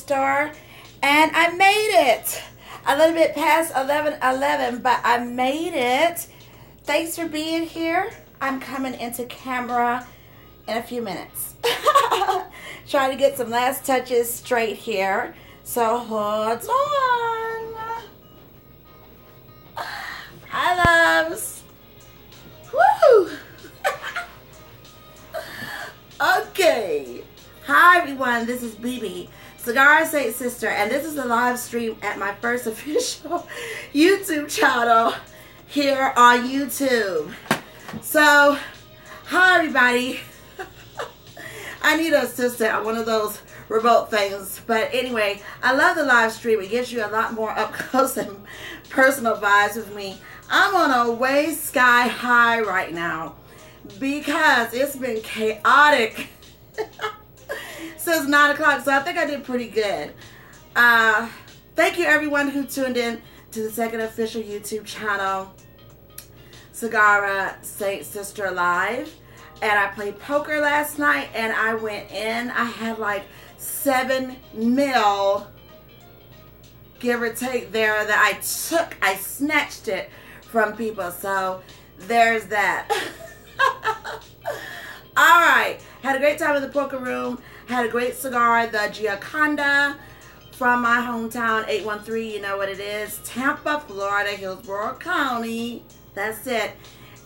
Cistar, and I made it. A little bit past 11:11, but I made it. Thanks for being here. I'm coming into camera in a few minutes. Trying to get some last touches straight here. So hold on. Hi, loves. Woo! Okay. Hi, everyone. This is BEBE, CIGARA CHING, and this is a live stream at my first official YouTube channel here on YouTube. So, hi, everybody. I need an assistant on one of those remote things. But anyway, I love the live stream. It gives you a lot more up close and personal vibes with me. I'm on a way sky high right now because it's been chaotic since 9 o'clock. So I think I did pretty good. Thank you everyone who tuned in to the second official YouTube channel, CIGARA CHING Live. And I played poker last night and I went in. I had like 7 mil, give or take, there that I snatched it from people. So there's that. All right. Had a great time in the poker room. Had a great cigar, the Giaconda from my hometown, 813. You know what it is. Tampa, Florida, Hillsborough County. That's it.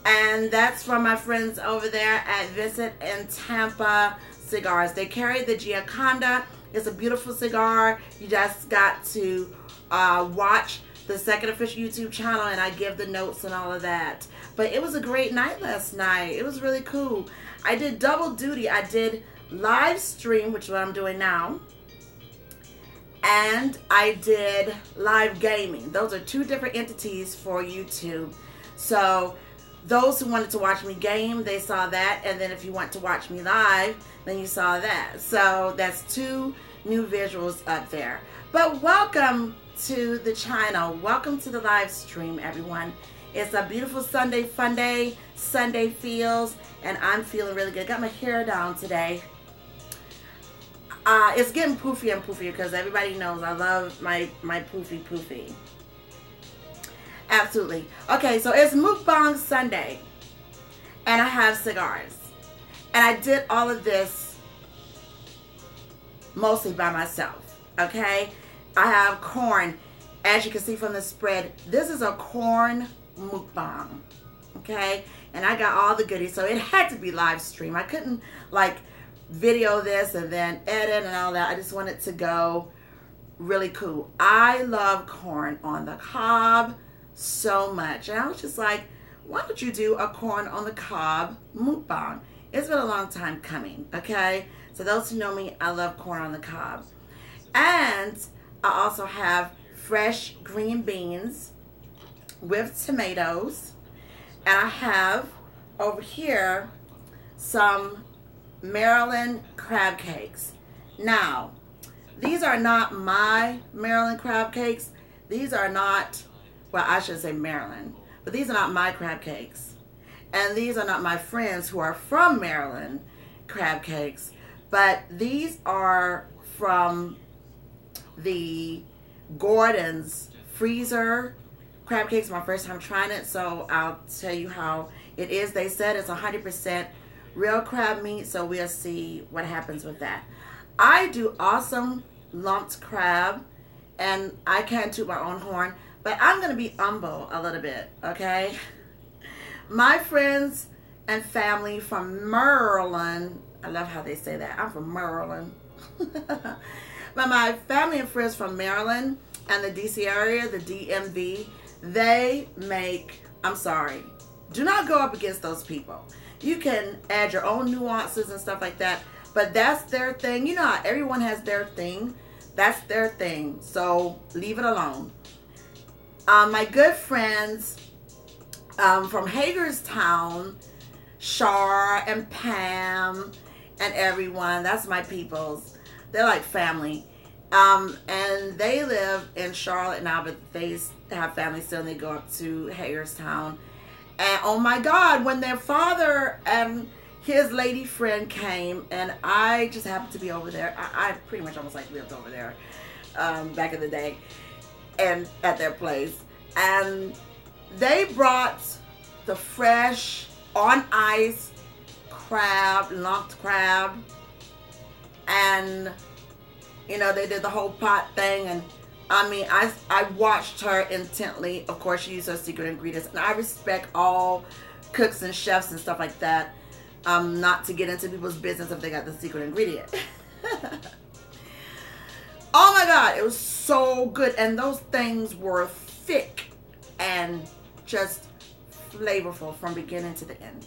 And that's from my friends over there at Visit and Tampa Cigars. They carry the Giaconda. It's a beautiful cigar. You just got to watch the second official YouTube channel and I give the notes and all of that. But it was a great night last night. It was really cool. I did double duty. I did live stream, which is what I'm doing now. And I did live gaming. Those are 2 different entities for YouTube. So those who wanted to watch me game, they saw that. And then if you want to watch me live, then you saw that. So that's 2 new visuals up there. But welcome to the channel. Welcome to the live stream, everyone. It's a beautiful Sunday fun day. Sunday feels, and I'm feeling really good. Got my hair down today. It's getting poofy and poofier because everybody knows I love my poofy. Absolutely. Okay, so it's Mukbang Sunday, and I have cigars. And I did all of this mostly by myself, okay? I have corn. As you can see from the spread, this is a corn mukbang, okay? And I got all the goodies, so it had to be live stream. I couldn't, like, video this and then edit and all that. I just wanted to go really cool. I love corn on the cob so much. And I was just like, why don't you do a corn on the cob mukbang? It's been a long time coming, okay? So those who know me, I love corn on the cob. And I also have fresh green beans with tomatoes. And I have over here some Maryland crab cakes. Now, these are not my Maryland crab cakes. These are not, well, I should say Maryland, but these are not my crab cakes. And these are not my friends who are from Maryland crab cakes, but these are from the Gordon's freezer crab cakes. My first time trying it, so I'll tell you how it is. They said it's 100% real crab meat, so we'll see what happens with that. I do awesome lumped crab, and I can toot my own horn, but I'm going to be humble a little bit, okay? My friends and family from Maryland, I love how they say that. I'm from Maryland. But my family and friends from Maryland and the DC area, the DMV, they make, I'm sorry, do not go up against those people. You can add your own nuances and stuff like that, but that's their thing. You know how everyone has their thing. That's their thing, so leave it alone. My good friends from Hagerstown, Shar and Pam and everyone, that's my peoples. They're like family. And they live in Charlotte now, but they have family still, and they go up to Hagerstown. And oh my God, when their father, his lady friend came, and I just happened to be over there. I pretty much almost like lived over there back in the day, and at their place. And they brought the fresh, on ice crab, lumped crab, and you know, they did the whole pot thing. And I mean, I watched her intently. Of course, she used her secret ingredients, and I respect all cooks and chefs and stuff like that. Not to get into people's business if they got the secret ingredient. Oh my God, it was so good. And those things were thick and just flavorful from beginning to the end.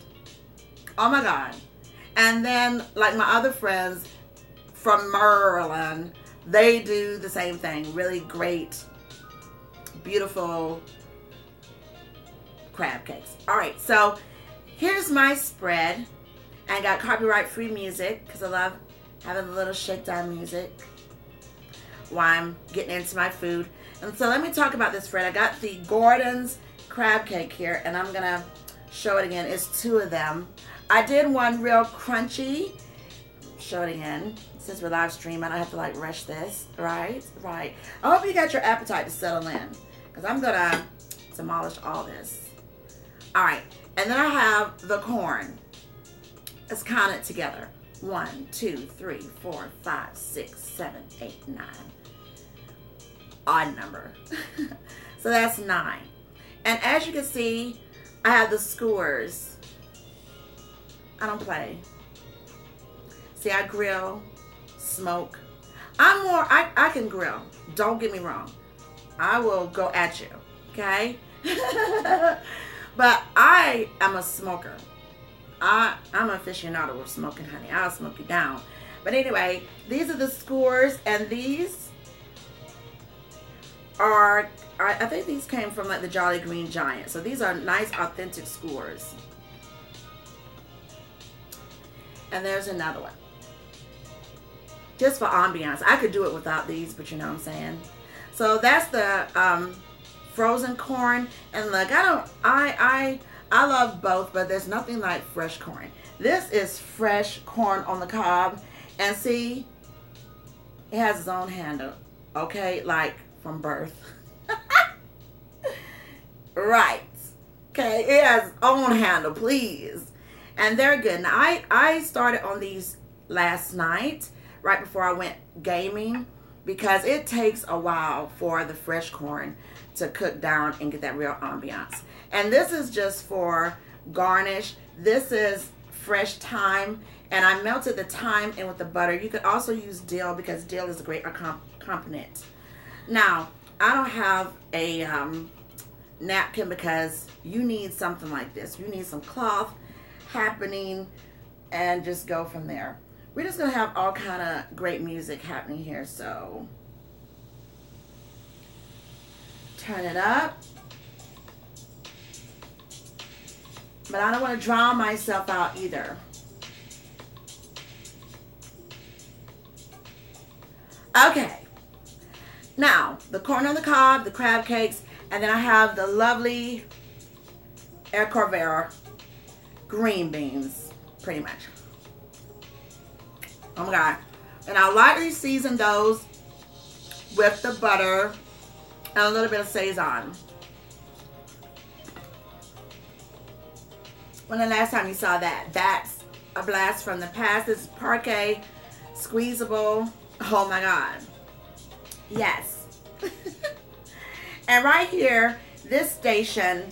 Oh my God. And then, like my other friends from Maryland, they do the same thing. Really great, beautiful crab cakes. All right, so here's my spread. I got copyright-free music because I love having a little shakedown music while I'm getting into my food. And so let me talk about this spread. I got the Gordon's crab cake here, and I'm gonna show it again. It's 2 of them. I did one real crunchy. Show it again. Since we're live streaming, I have to like rush this. Right. I hope you got your appetite to settle in, because I'm gonna demolish all this. All right, and then I have the corn. Let's count it together. 1, 2, 3, 4, 5, 6, 7, 8, 9. Odd number. So that's 9. And as you can see, I have the skewers. I don't play. See, I grill, smoke. I can grill. Don't get me wrong. I will go at you, okay? But I am a smoker. I'm an aficionado with smoking, honey. I'll smoke you down. But anyway, these are the skewers, and these are, I think these came from like the Jolly Green Giant. So these are nice, authentic skewers. And there's another one. Just for ambiance. I could do it without these, but you know what I'm saying. So that's the frozen corn. And look, I love both, but there's nothing like fresh corn. This is fresh corn on the cob. And see, it has its own handle. Okay, like from birth. Right. Okay, it has its own handle, please. And they're good. Now, I started on these last night, right before I went gaming, because it takes a while for the fresh corn to cook down and get that real ambiance. And this is just for garnish. This is fresh thyme, and I melted the thyme in with the butter. You could also use dill, because dill is a great accompaniment. Now, I don't have a napkin, because you need something like this. You need some cloth happening, and just go from there. We're just gonna have all kind of great music happening here, so turn it up. But I don't want to drown myself out either. Okay. Now, the corn on the cob, the crab cakes, and then I have the lovely Covair green beans, pretty much. Oh my God. And I'll lightly season those with the butter and a little bit of Sazon. When the last time you saw that? That's a blast from the past. This is Parquet Squeezable. Oh my God. Yes. And right here, this station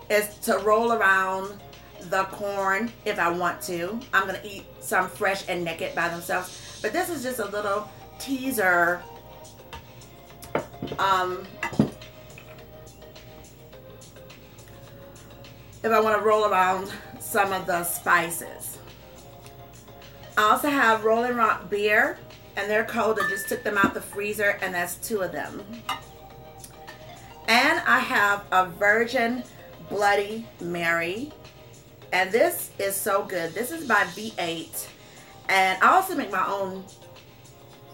is to roll around the corn if I want to. I'm going to eat some fresh and naked by themselves. But this is just a little teaser. If I want to roll around some of the spices. I also have Rolling Rock beer, and they're cold. I just took them out the freezer, and that's 2 of them. And I have a Virgin Bloody Mary, and this is so good. This is by V8, and I also make my own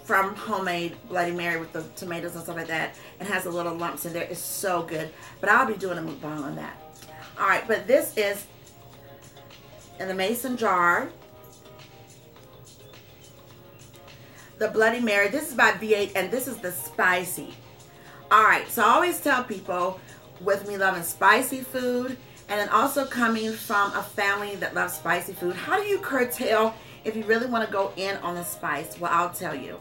from homemade Bloody Mary with the tomatoes and stuff like that. It has the little lumps in there. It's so good, but I'll be doing a mukbang on that. All right, but this is in the mason jar. The Bloody Mary. This is by V8, and this is the spicy. Alright, so I always tell people, with me loving spicy food, and then also coming from a family that loves spicy food, how do you curtail if you really want to go in on the spice? Well, I'll tell you.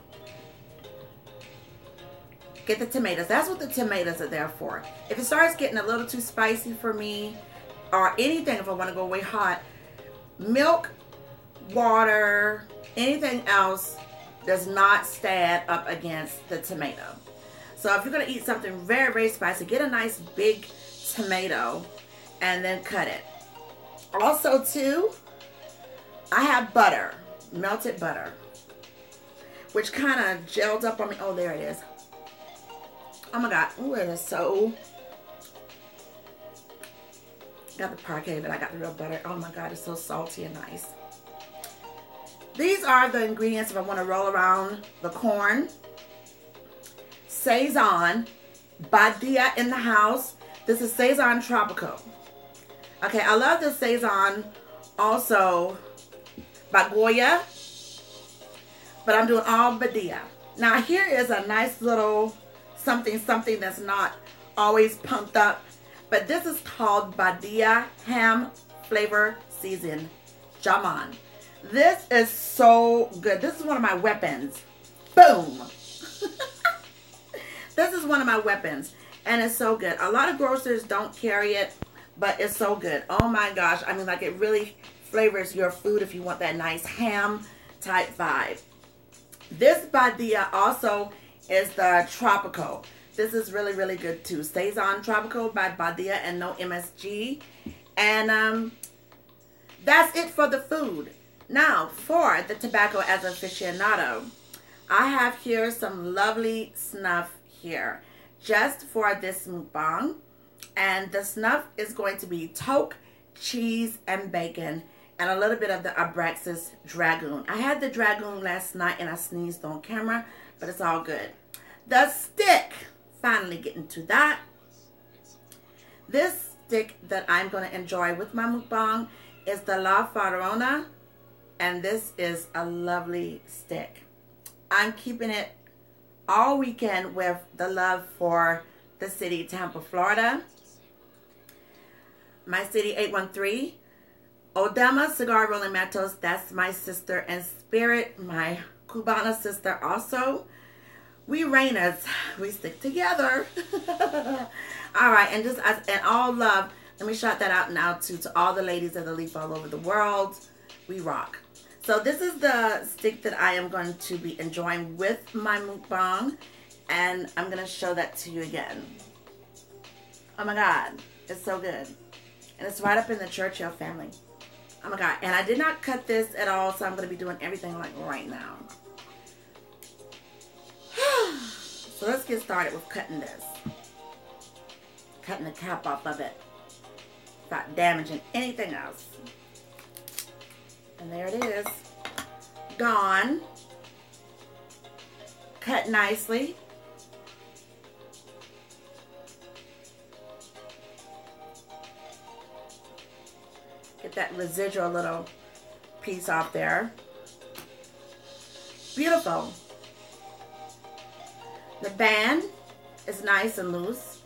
Get the tomatoes. That's what the tomatoes are there for. If it starts getting a little too spicy for me, or anything, if I want to go way hot, milk, water, anything else does not stand up against the tomato. So if you're going to eat something very, very spicy, get a nice big tomato and then cut it. Also, too, I have butter, melted butter, which kind of gelled up on me. Oh, there it is. Oh my God. Ooh, it is so. Got the parquet, but I got the real butter. Oh my God, it's so salty and nice. These are the ingredients if I want to roll around the corn. Saison, Badia in the house. This is Saison Tropico. Okay, I love the Saison also Bagoya, but I'm doing all Badia. Now here is a nice little something that's not always pumped up, but this is called Badia Ham Flavor Season Jaman. This is so good. This is one of my weapons. Boom. This is one of my weapons, and it's so good. A lot of grocers don't carry it, but it's so good. Oh my gosh. I mean, like, it really flavors your food if you want that nice ham type vibe. This Badia also is the Tropico. This is really, really good too. Saison Tropico by Badia and no MSG. And that's it for the food. Now, for the tobacco as aficionado, I have here some lovely snuff here just for this mukbang. And the snuff is going to be TOQUE, cheese, and bacon, and a little bit of the Abraxas DRAGUN. I had the DRAGUN last night and I sneezed on camera, but it's all good. The stick, finally getting to that. This stick that I'm going to enjoy with my mukbang is the Lafaraona, and this is a lovely stick. I'm keeping it all weekend with the love for the city, Tampa, Florida. My city, 813. Odelma, Cigar Rolling Matos. That's my sister in spirit. My Cubana sister also. We Reinas, we stick together. All right, and just and all love. Let me shout that out now to all the ladies of the leaf all over the world. We rock. So this is the stick that I am going to be enjoying with my mukbang, and I'm going to show that to you again. Oh my God, it's so good. And it's right up in the Churchill family. Oh my God, and I did not cut this at all, so I'm going to be doing everything like right now. So let's get started with cutting this. Cutting the cap off of it without damaging anything else. And there it is. Gone. Cut nicely. Get that residual little piece off there. Beautiful. The band is nice and loose.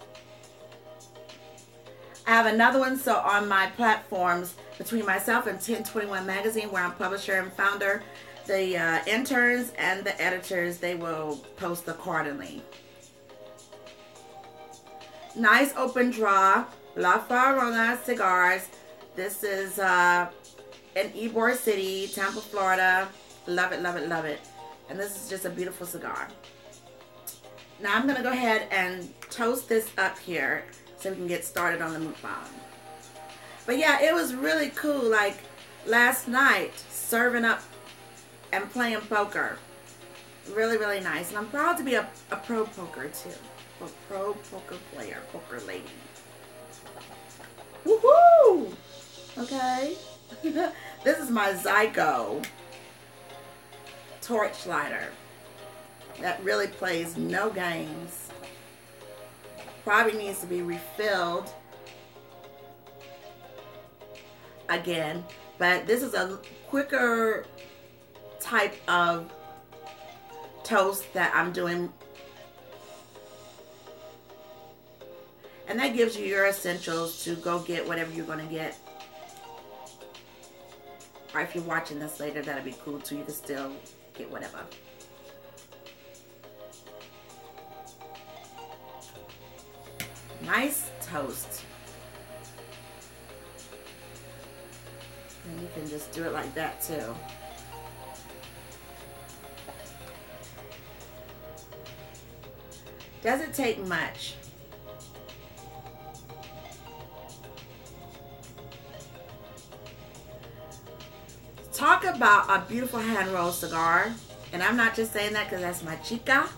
I have another one, so on my platforms, between myself and 1021 Magazine, where I'm publisher and founder, the interns and the editors, they will post accordingly. Nice open draw, Lafaraona Cigars. This is in Ybor City, Tampa, Florida. Love it, love it, love it. And this is just a beautiful cigar. Now I'm going to go ahead and toast this up here so we can get started on the mukbang. But yeah, it was really cool. Like last night, serving up and playing poker. Really, really nice. And I'm proud to be a pro poker too. A pro poker player, poker lady. Woohoo! Okay. This is my Zygo torchlighter. That really plays no games. Probably needs to be refilled again. But this is a quicker type of toast that I'm doing. And that gives you your essentials to go get whatever you're going to get. Or if you're watching this later, that'll be cool too. You can still get whatever. Nice toast. And you can just do it like that too. Doesn't take much. Talk about a beautiful hand rolled cigar. And I'm not just saying that because that's my chica.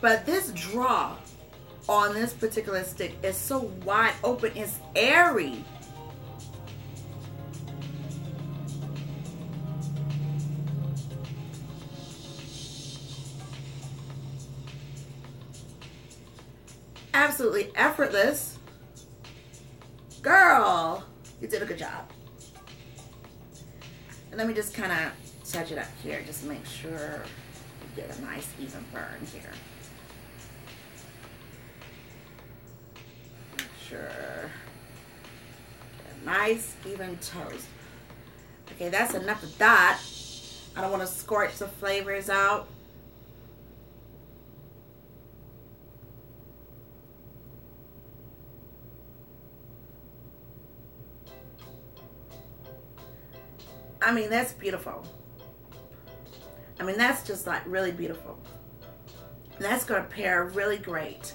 But this draw on this particular stick is so wide open. It's airy. Absolutely effortless. Girl, you did a good job. And let me just kind of touch it up here. Just make sure you get a nice even burn here. Make sure. Get a nice even toast. Okay, that's enough of that. I don't want to scorch the flavors out. I mean, that's beautiful. I mean, that's just like really beautiful. And that's going to pair really great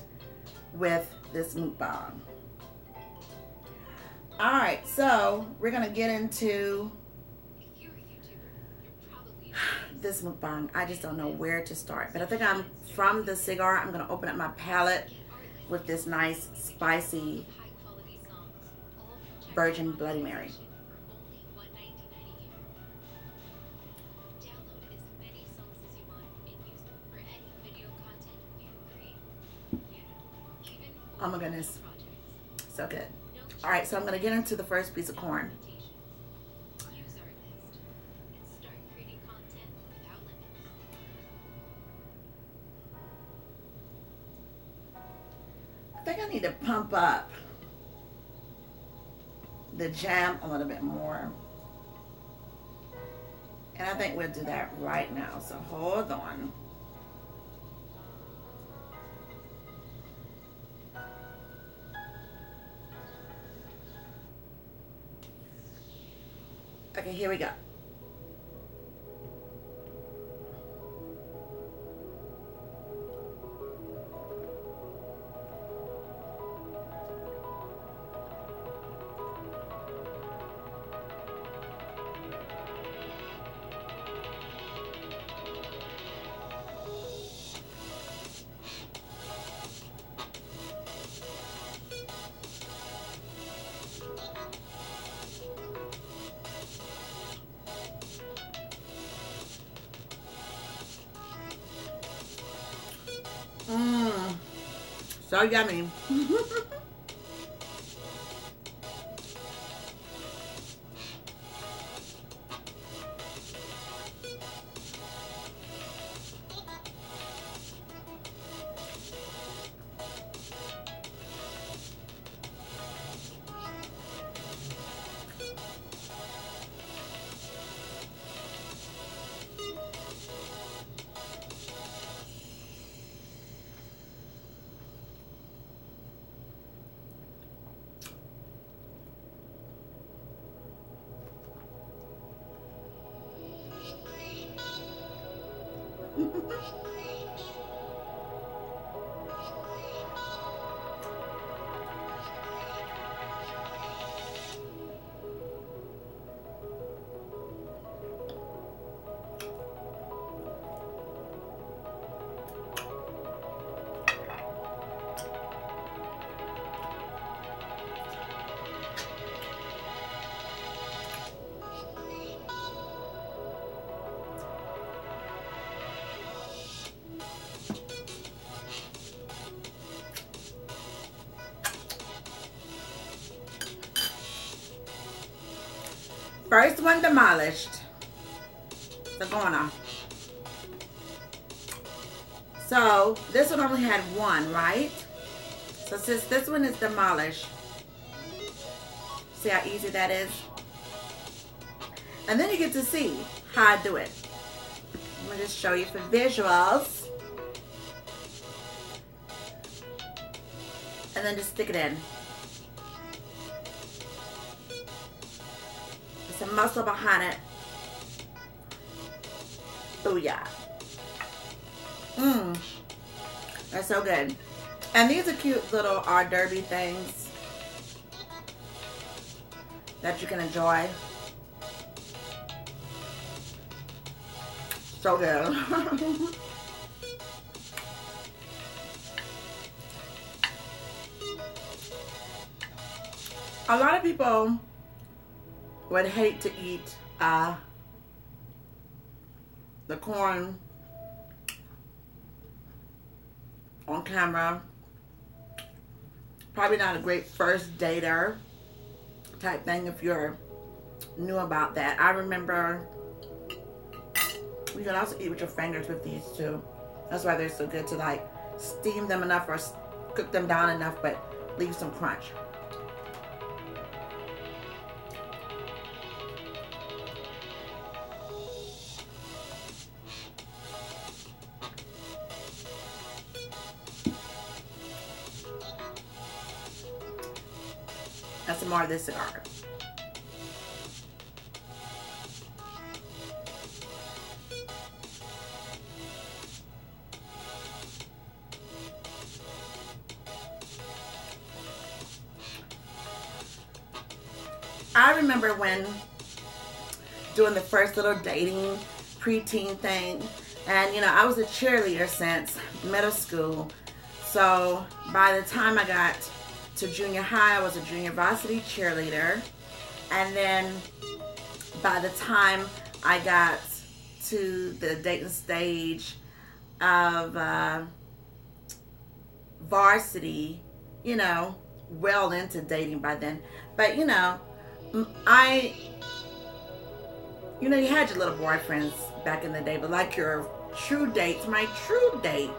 with this mukbang. All right, so we're going to get into this mukbang. I just don't know where to start. But I think I'm from the cigar. I'm going to open up my palette with this nice spicy Virgin Bloody Mary. Oh my goodness, so good. All right, so I'm gonna get into the first piece of corn. I think I need to pump up the jam a little bit more. And I think we'll do that right now, so hold on. Okay, here we go. So yummy. First one demolished. So going on. So this one only had one, right? So since this one is demolished, see how easy that is? And then you get to see how I do it. I'm going to just show you for visuals. And then just stick it in. There's some muscle behind it. Oh yeah. Mmm. That's so good. And these are cute little hors d'oeuvre things that you can enjoy. So good. A lot of people would hate to eat the corn on camera. Probably not a great first dater type thing if you're new about that. I remember you can also eat with your fingers with these too. That's why they're so good, to like steam them enough or cook them down enough but leave some crunch. That's some more of this cigar. I remember when doing the first little dating preteen thing, and you know, I was a cheerleader since middle school. So by the time I got to junior high, I was a junior varsity cheerleader. And then by the time I got to the dating stage of varsity, you know, well into dating by then. But you know, you know, you had your little boyfriends back in the day, but like your true dates, my true date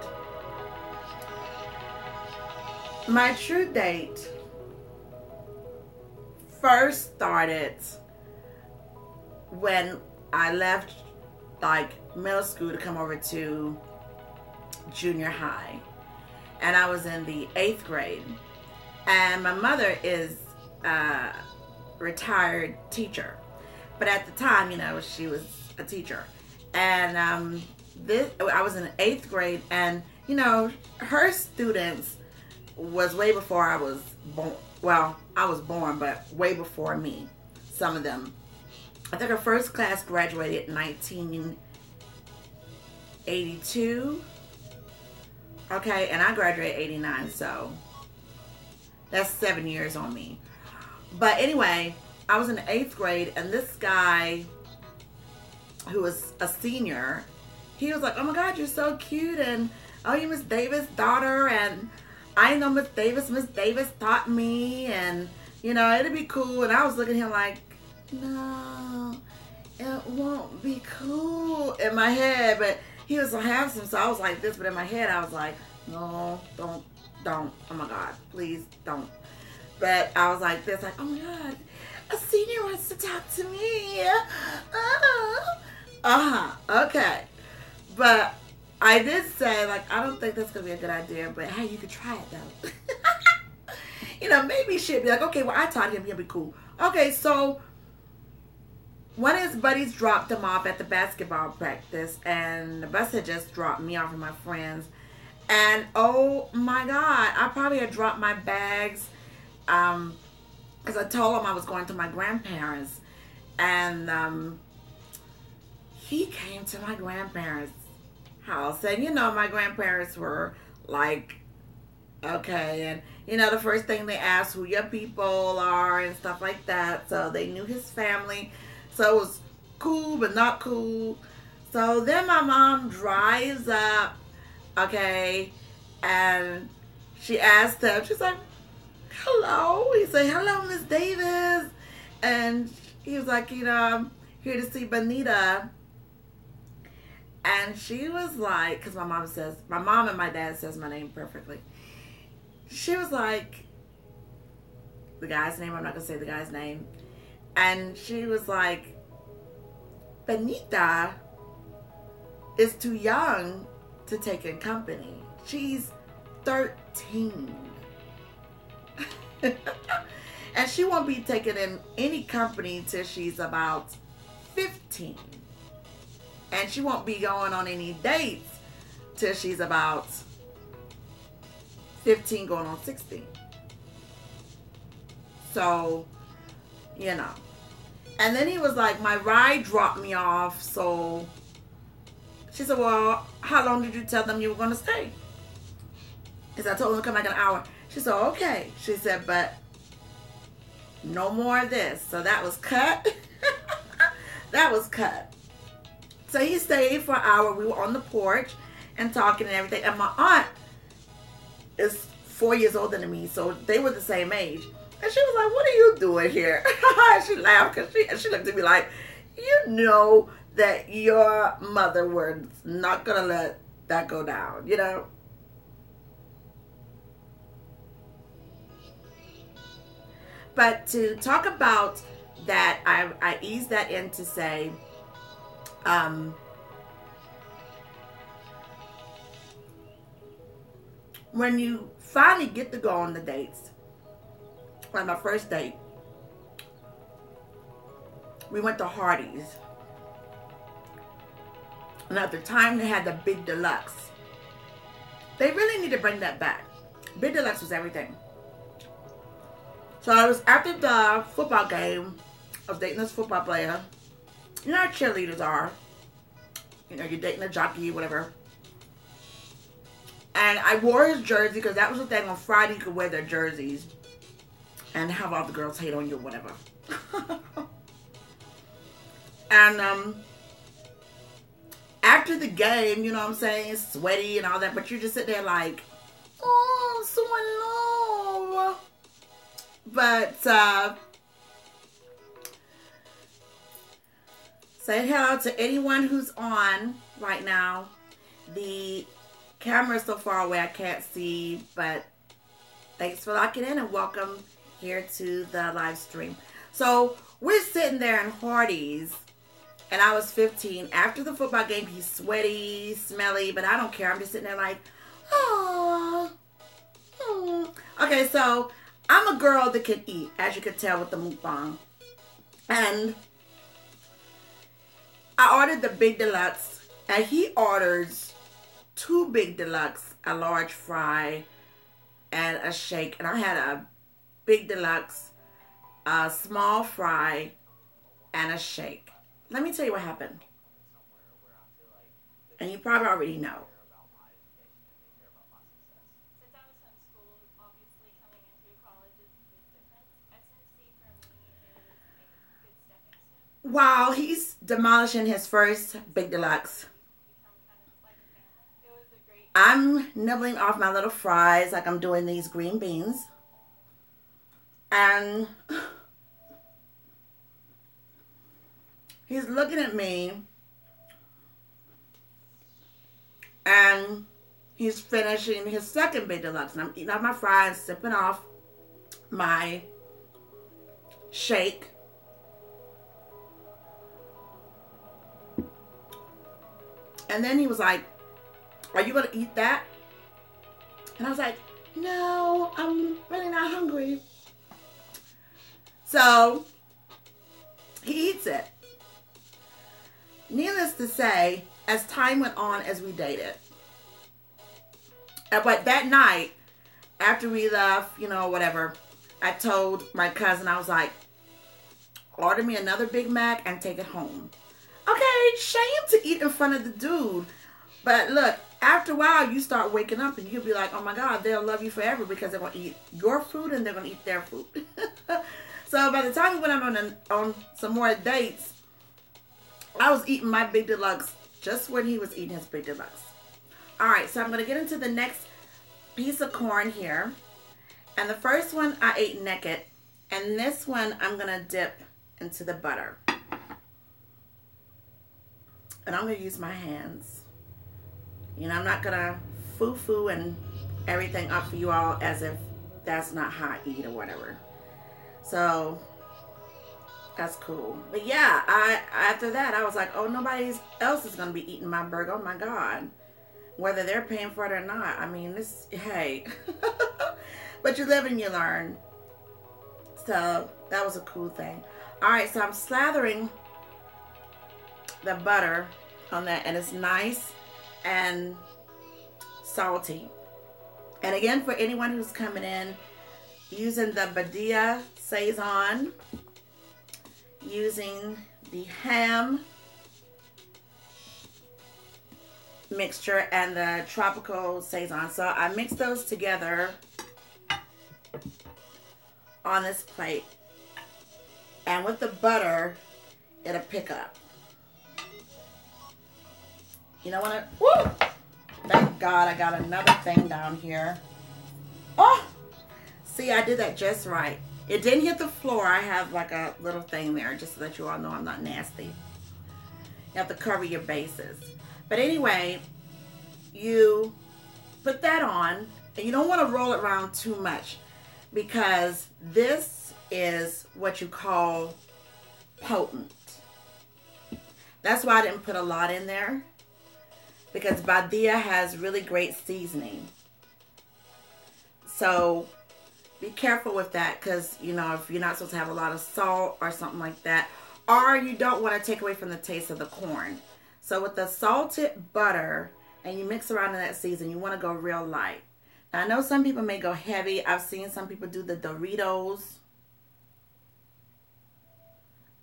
first started when I left like middle school to come over to junior high, and I was in the 8th grade, and my mother is a retired teacher, but at the time, you know, she was a teacher, and I was in the 8th grade, and you know, her students was way before I was born. Well, I was born, but way before me. Some of them. I think her first class graduated in 1982. Okay, and I graduated 89, so that's 7 years on me. But anyway, I was in the 8th grade, and this guy who was a senior, he was like, "Oh my God, you're so cute, and oh, you're Miss Davis' daughter, and I know Miss Davis. Miss Davis taught me, and you know, it'd be cool." And I was looking at him like, no, it won't be cool in my head. But he was so handsome, so I was like this. But in my head, I was like, no, don't. Oh my God, please don't. But I was like this, like, oh my God, a senior wants to talk to me. Okay. But I did say, like, I don't think that's going to be a good idea, but hey, you could try it, though. You know, maybe she'd be like, okay, well, I taught him, he'll be cool. Okay, so one of his buddies dropped him off at the basketball practice, and the bus had just dropped me off with my friends. And, oh, my God, I probably had dropped my bags because I told him I was going to my grandparents. And he came to my grandparents' house, and you know, my grandparents were like, okay, and you know, the first thing they asked who your people are and stuff like that, so they knew his family, so it was cool but not cool. So then my mom drives up, okay, and she asked him, she's like, hello. He said, hello, Miss Davis. And he was like, you know, I'm here to see Bonita. And she was like, because my mom and my dad says my name perfectly. She was like, the guy's name, I'm not going to say the guy's name. And she was like, Bonita is too young to take in company. She's 13. And she won't be taking in any company till she's about 15. And she won't be going on any dates till she's about 15 going on 16. So, you know. And then he was like, my ride dropped me off, so she said, well, how long did you tell them you were going to stay? Because I told them to come back in an hour. She said, okay. She said, but no more of this. So that was cut. That was cut. So he stayed for an hour. We were on the porch and talking and everything. And my aunt is 4 years older than me, so they were the same age. And she was like, what are you doing here? She laughed because she looked at me like, you know that your mother was not going to let that go down, you know? But to talk about that, I eased that in to say, when you finally get to go on the dates, like my first date, we went to Hardee's. And at the time they had the Big Deluxe. They really need to bring that back. Big Deluxe was everything. So I was after the football game. I was dating this football player. You know how cheerleaders are. You know, you're dating a jockey, whatever. And I wore his jersey because that was the thing. On Friday, you could wear their jerseys and have all the girls hate on you or whatever. And after the game, you know what I'm saying, it's sweaty and all that, but you just sit there like, oh, I'm so in love. But say hello to anyone who's on right now. The camera is so far away I can't see, but thanks for locking in and welcome here to the live stream. So we're sitting there in Hardee's, and I was 15. After the football game, he's sweaty, smelly, but I don't care. I'm just sitting there like, oh. Okay, so I'm a girl that can eat, as you can tell with the mukbang. And I ordered the Big Deluxe, and he orders 2 Big Deluxe, a large fry, and a shake. And I had a Big Deluxe, a small fry, and a shake. Let me tell you what happened. And you probably already know. While he's demolishing his first Big Deluxe, I'm nibbling off my little fries like I'm doing these green beans. And he's looking at me. And he's finishing his second Big Deluxe. And I'm eating off my fries, sipping off my shake. And then he was like, are you going to eat that? And I was like, no, I'm really not hungry. So he eats it. Needless to say, as time went on, as we dated, but that night, after we left, you know, whatever, I told my cousin, I was like, order me another Big Mac and take it home. Okay, shame to eat in front of the dude. But look, after a while, you start waking up and you'll be like, oh my God, they'll love you forever because they're going to eat your food and they're going to eat their food. So by the time we went on some more dates, I was eating my Big Deluxe just when he was eating his Big Deluxe. All right, so I'm going to get into the next piece of corn here. And the first one I ate naked. And this one I'm going to dip into the butter. And I'm going to use my hands. You know, I'm not going to foo-foo and everything up for you all as if that's not how I eat or whatever. So that's cool. But yeah, after that I was like, oh, nobody else is going to be eating my burger. Oh my God. Whether they're paying for it or not. I mean, this, hey. But you live and you learn. So that was a cool thing. Alright, so I'm slathering the butter on that, and it's nice and salty. And again, for anyone who's coming in, using the Badia Saison, using the ham mixture and the tropical Saison. So I mix those together on this plate. And with the butter, it'll pick up. You know what? Woo! Thank God I got another thing down here. Oh! See, I did that just right. It didn't hit the floor. I have like a little thing there just so that you all know I'm not nasty. You have to cover your bases. But anyway, you put that on, and you don't want to roll it around too much because this is what you call potent. That's why I didn't put a lot in there, because Badia has really great seasoning. So be careful with that, because, you know, if you're not supposed to have a lot of salt or something like that, or you don't want to take away from the taste of the corn. So with the salted butter, and you mix around in that season, you want to go real light. Now, I know some people may go heavy. I've seen some people do the Doritos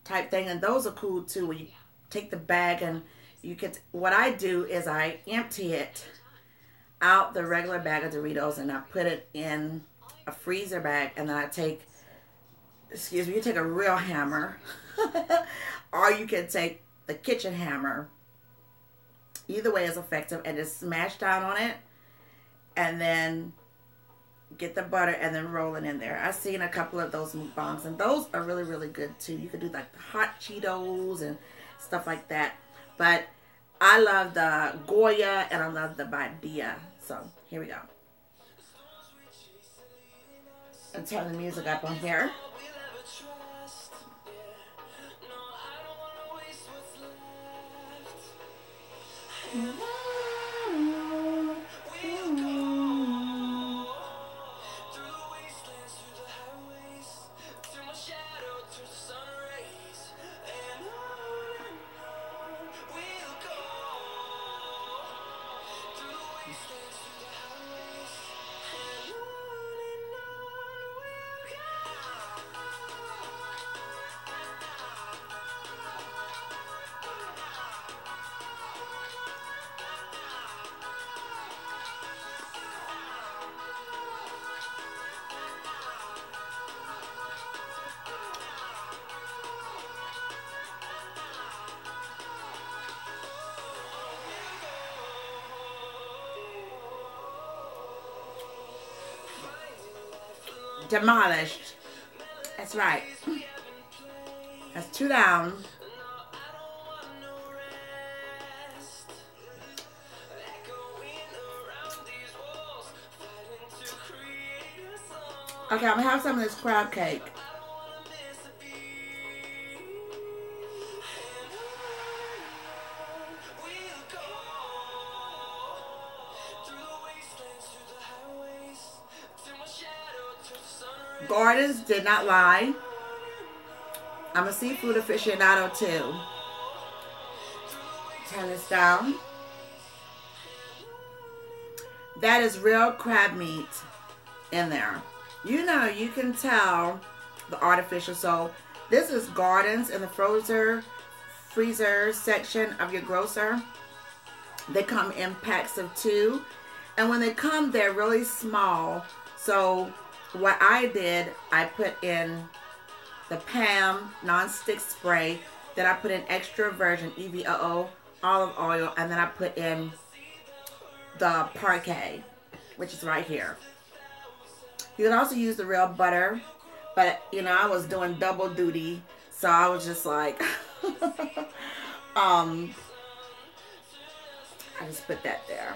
type thing, and those are cool too, where you take the bag and you can, what I do is I empty it out the regular bag of Doritos, and I put it in a freezer bag, and then I take, excuse me, you take a real hammer, or you can take the kitchen hammer. Either way is effective, and just smash down on it, and then get the butter and then roll it in there. I've seen a couple of those mukbangs, and those are really, really good too. You could do like the hot Cheetos and stuff like that. But I love the Goya and I love the Badia. So here we go. And turn the music up on here. Demolished. That's right. That's 2 down. Okay, I'm gonna have some of this crab cake. Gardens did not lie. I'm a seafood aficionado too. Turn this down. That is real crab meat in there. You know, you can tell the artificial. So this is Gardens in the freezer section of your grocer. They come in packs of 2. And when they come, they're really small. So what I did, I put in the Pam non-stick spray. Then I put in extra virgin EVOO olive oil. And then I put in the Parquet, which is right here. You can also use the real butter. But, you know, I was doing double duty. So I was just like, I just put that there.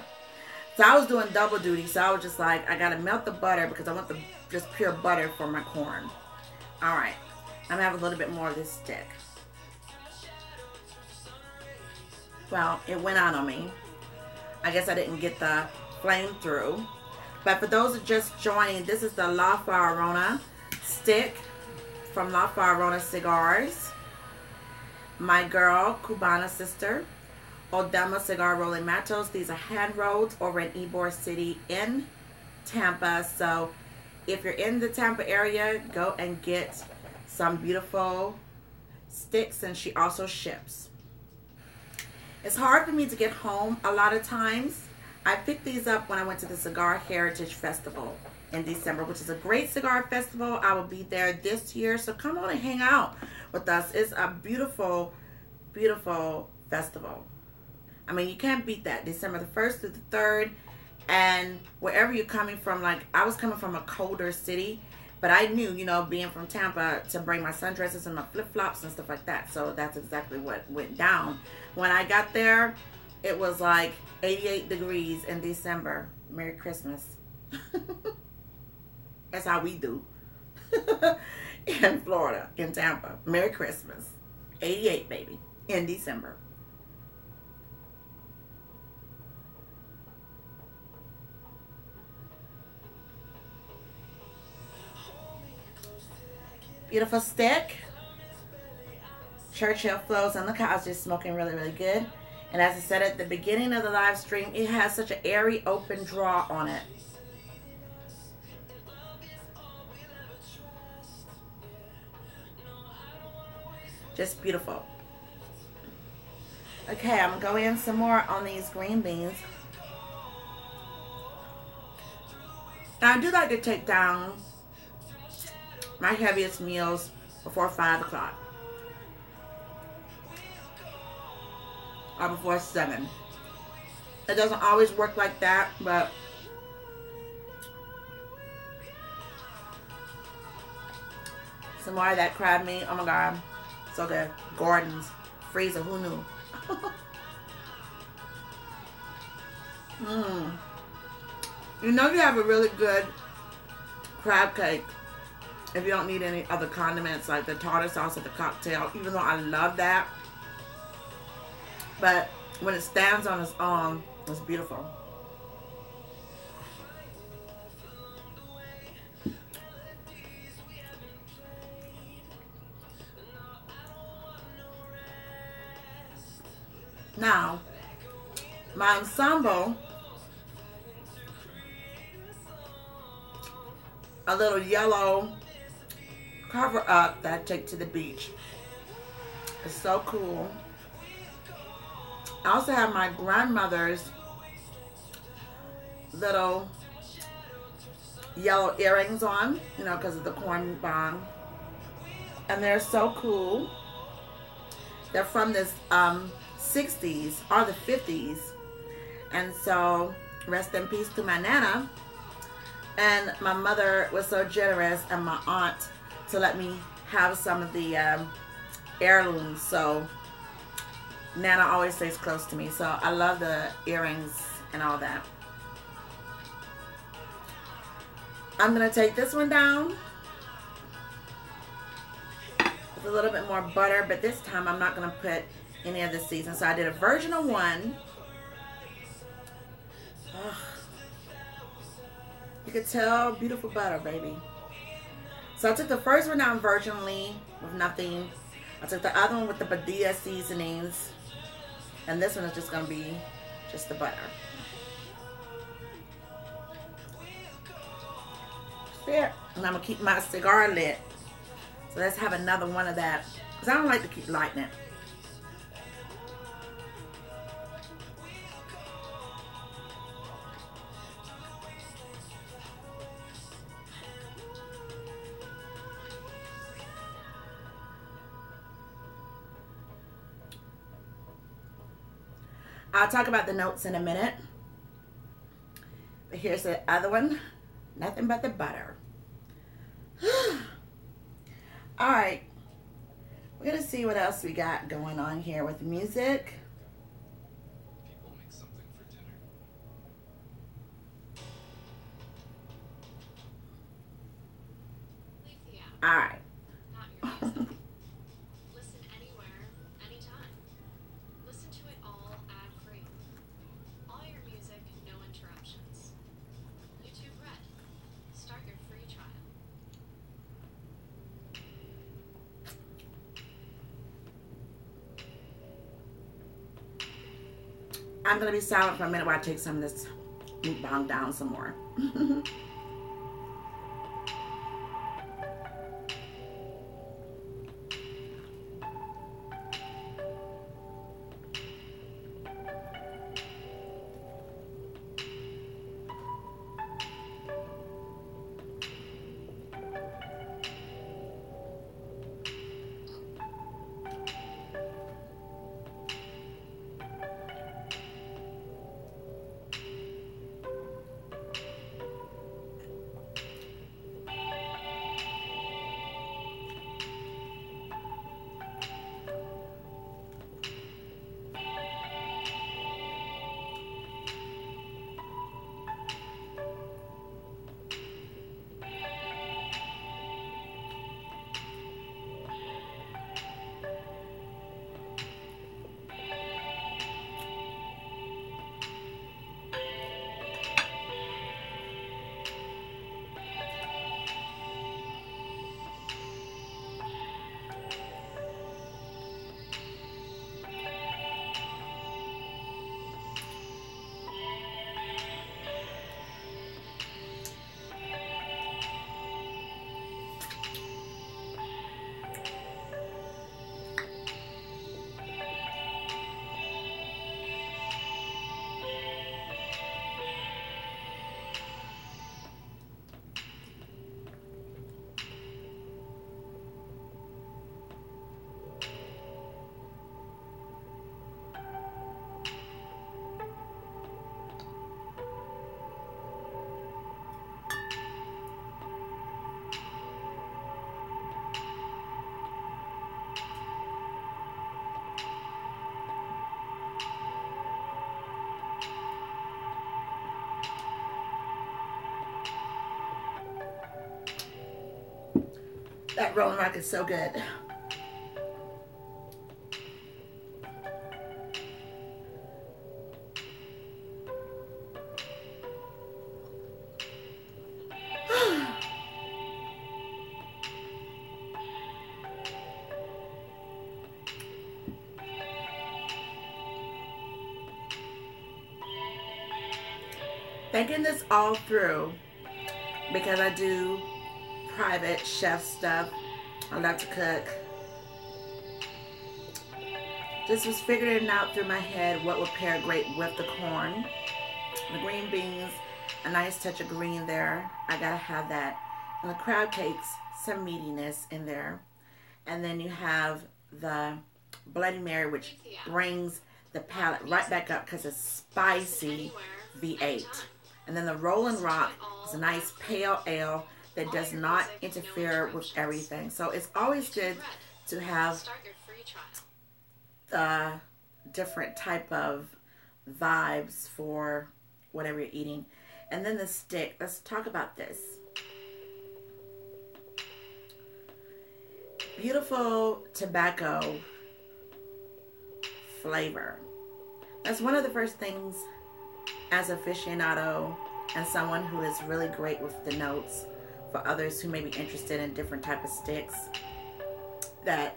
So I was doing double duty. So I was just like, I gotta melt the butter because I want the just pure butter for my corn. All right, I'm gonna have a little bit more of this stick. Well, it went out on me. I guess I didn't get the flame through. But for those who just joining, this is the Lafaraona stick from Lafaraona Cigars. My girl, Cubana sister, Odelma cigar rolling Matos. These are hand rolled over in Ybor City in Tampa. So if you're in the Tampa area, go and get some beautiful sticks, and she also ships. It's hard for me to get home a lot of times. I picked these up when I went to the Cigar Heritage Festival in December, which is a great cigar festival. I will be there this year, so come on and hang out with us. It's a beautiful, beautiful festival. I mean, you can't beat that. December the 1st through the 3rd, and wherever you're coming from, like I was coming from a colder city, but I knew, you know, being from Tampa, to bring my sundresses and my flip-flops and stuff like that. So that's exactly what went down. When I got there, it was like 88 degrees in December. Merry Christmas. That's how we do in Florida, in Tampa. Merry Christmas. 88, baby, in December. Beautiful stick. Churchill flows on the couch, just smoking really, really good. And as I said at the beginning of the live stream, it has such an airy open draw on it. Just beautiful. Okay, I'm going to go in some more on these green beans. Now, I do like to take down my heaviest meals before 5 o'clock. Or before 7. It doesn't always work like that, but some more of that crab meat. Oh my God. So good. Gordon's freezer. Who knew? You know you have a really good crab cake if you don't need any other condiments like the tartar sauce or the cocktail, even though I love that. But when it stands on its own, it's beautiful. Now, my ensemble, a little yellow cover up that I take to the beach. It's so cool. I also have my grandmother's little yellow earrings on, you know, because of the corn bong. And they're so cool. They're from this 60s or the 50s. And so, rest in peace to my Nana. And my mother was so generous, and my aunt, to let me have some of the heirlooms. So Nana always stays close to me. So I love the earrings and all that. I'm going to take this one down with a little bit more butter, but this time I'm not going to put any of the seasoning. So I did a version of one. Ugh. You can tell, beautiful butter, baby. So I took the first one down virginally with nothing. I took the other one with the Padilla seasonings. And this one is just going to be just the butter. There. And I'm going to keep my cigar lit. So let's have another one of that. Because I don't like to keep lighting it. I'll talk about the notes in a minute. But here's the other one. Nothing but the butter. Alright. We're gonna see what else we got going on here with music. People make something for dinner. Leave the app, All right. not your music. Listen anywhere, anytime. Listen to it all ad-free. All your music, no interruptions. YouTube Red. Start your free trial. I'm gonna be silent for a minute while I take some of this mukbang down some more. That Rolling Rock is so good. Thinking this all through because I do private chef stuff. I love to cook. Just was figuring out through my head what would pair great with the corn. The green beans, a nice touch of green there. I gotta have that. And the crab cakes, some meatiness in there. And then you have the Bloody Mary, which brings the palate right back up because it's spicy V8. And then the Rolling Rock is a nice pale ale that does not interfere with everything. So it's always good to have the different type of vibes for whatever you're eating. And then the stick. Let's talk about this. Beautiful tobacco flavor. That's one of the first things as an aficionado and someone who is really great with the notes for others who may be interested in different type of sticks that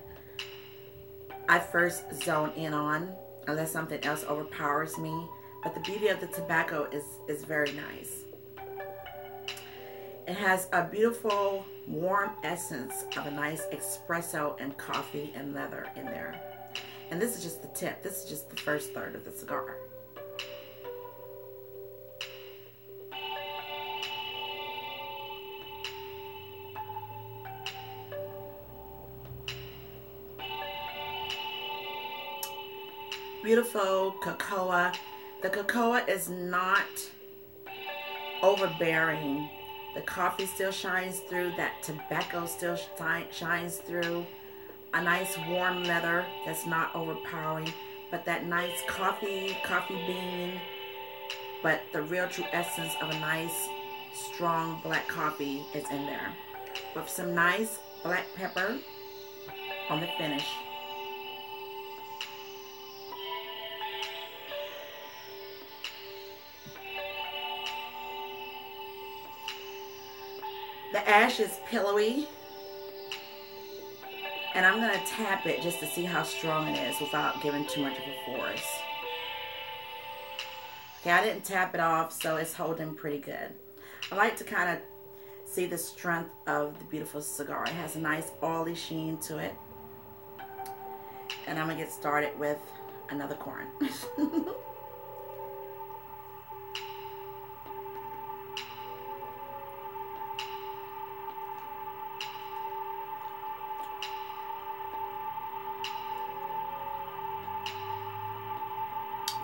I first zone in on unless something else overpowers me. But the beauty of the tobacco is very nice. It has a beautiful warm essence of a nice espresso and coffee and leather in there. And this is just the tip. This is just the first third of the cigar. Beautiful cocoa. The cocoa is not overbearing. The coffee still shines through. That tobacco still shines through. a nice warm leather that's not overpowering, but that nice coffee bean, but the real true essence of a nice strong black coffee is in there, with some nice black pepper on the finish. The ash is pillowy, and I'm going to tap it just to see how strong it is without giving too much of a force. Okay, I didn't tap it off, so it's holding pretty good. I like to kind of see the strength of the beautiful cigar. It has a nice oily sheen to it. And I'm going to get started with another corn.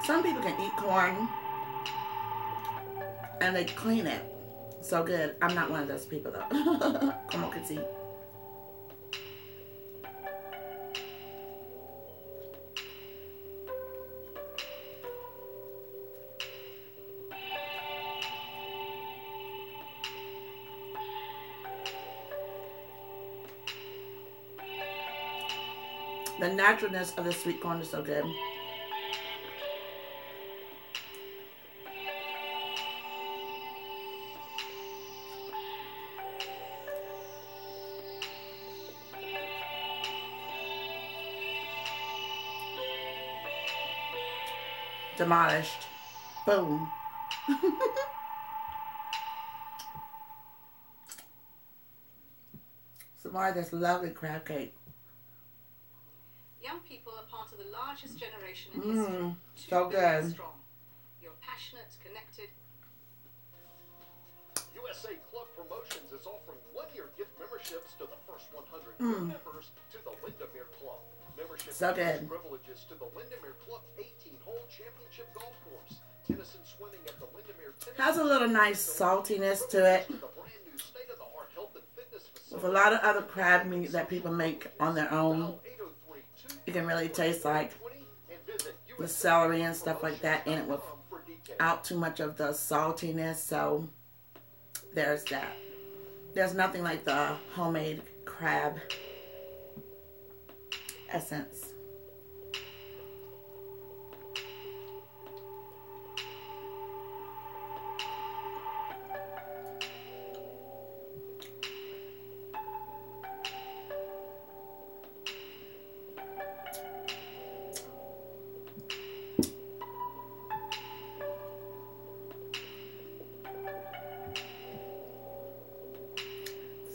Some people can eat corn and they clean it so good. I'm not one of those people though. Como que sí. The naturalness of the sweet corn is so good. Demolished. Boom. Some more of this lovely crab cake. Young people are part of the largest generation in history. So good. Strong. You're passionate, connected. USA Club Promotions is offering one-year gift memberships to the first 100 new members to the Windermere Club. Membership So good. privileges to the Windermere Club's 18-hole championship golf course. Tennis and swimming at the Windermere Tennis. Has a little nice saltiness to it. The brand new state-of-the-art health and fitness With a lot of other crab meat that people make on their own. You can really taste like the celery and stuff like that in it without too much of the saltiness. So there's that. There's nothing like the homemade crab essence.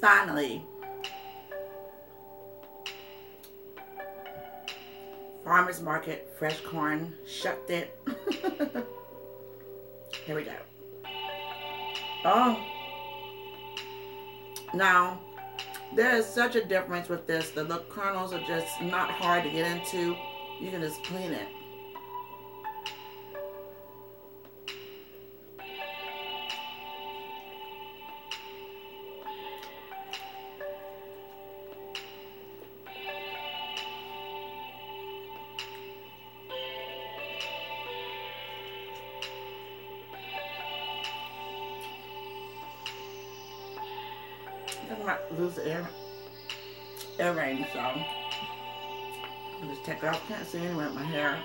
Finally, Farmers Market fresh corn, shucked it. Here we go. Oh, now there is such a difference with this. The little kernels are just not hard to get into. You can just clean it. I might lose the earring, so I'll just take it off. Can't see anywhere with my hair.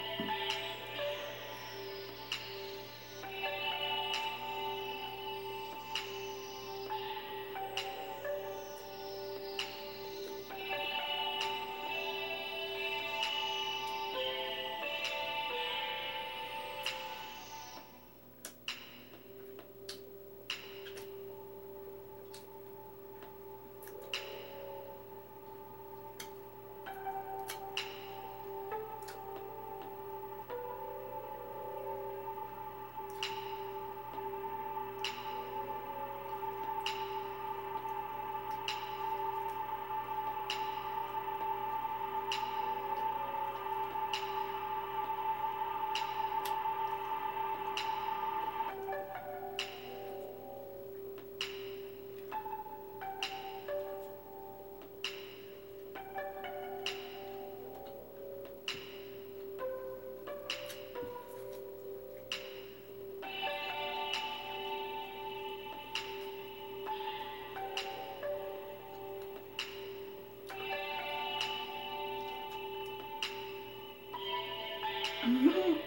Don't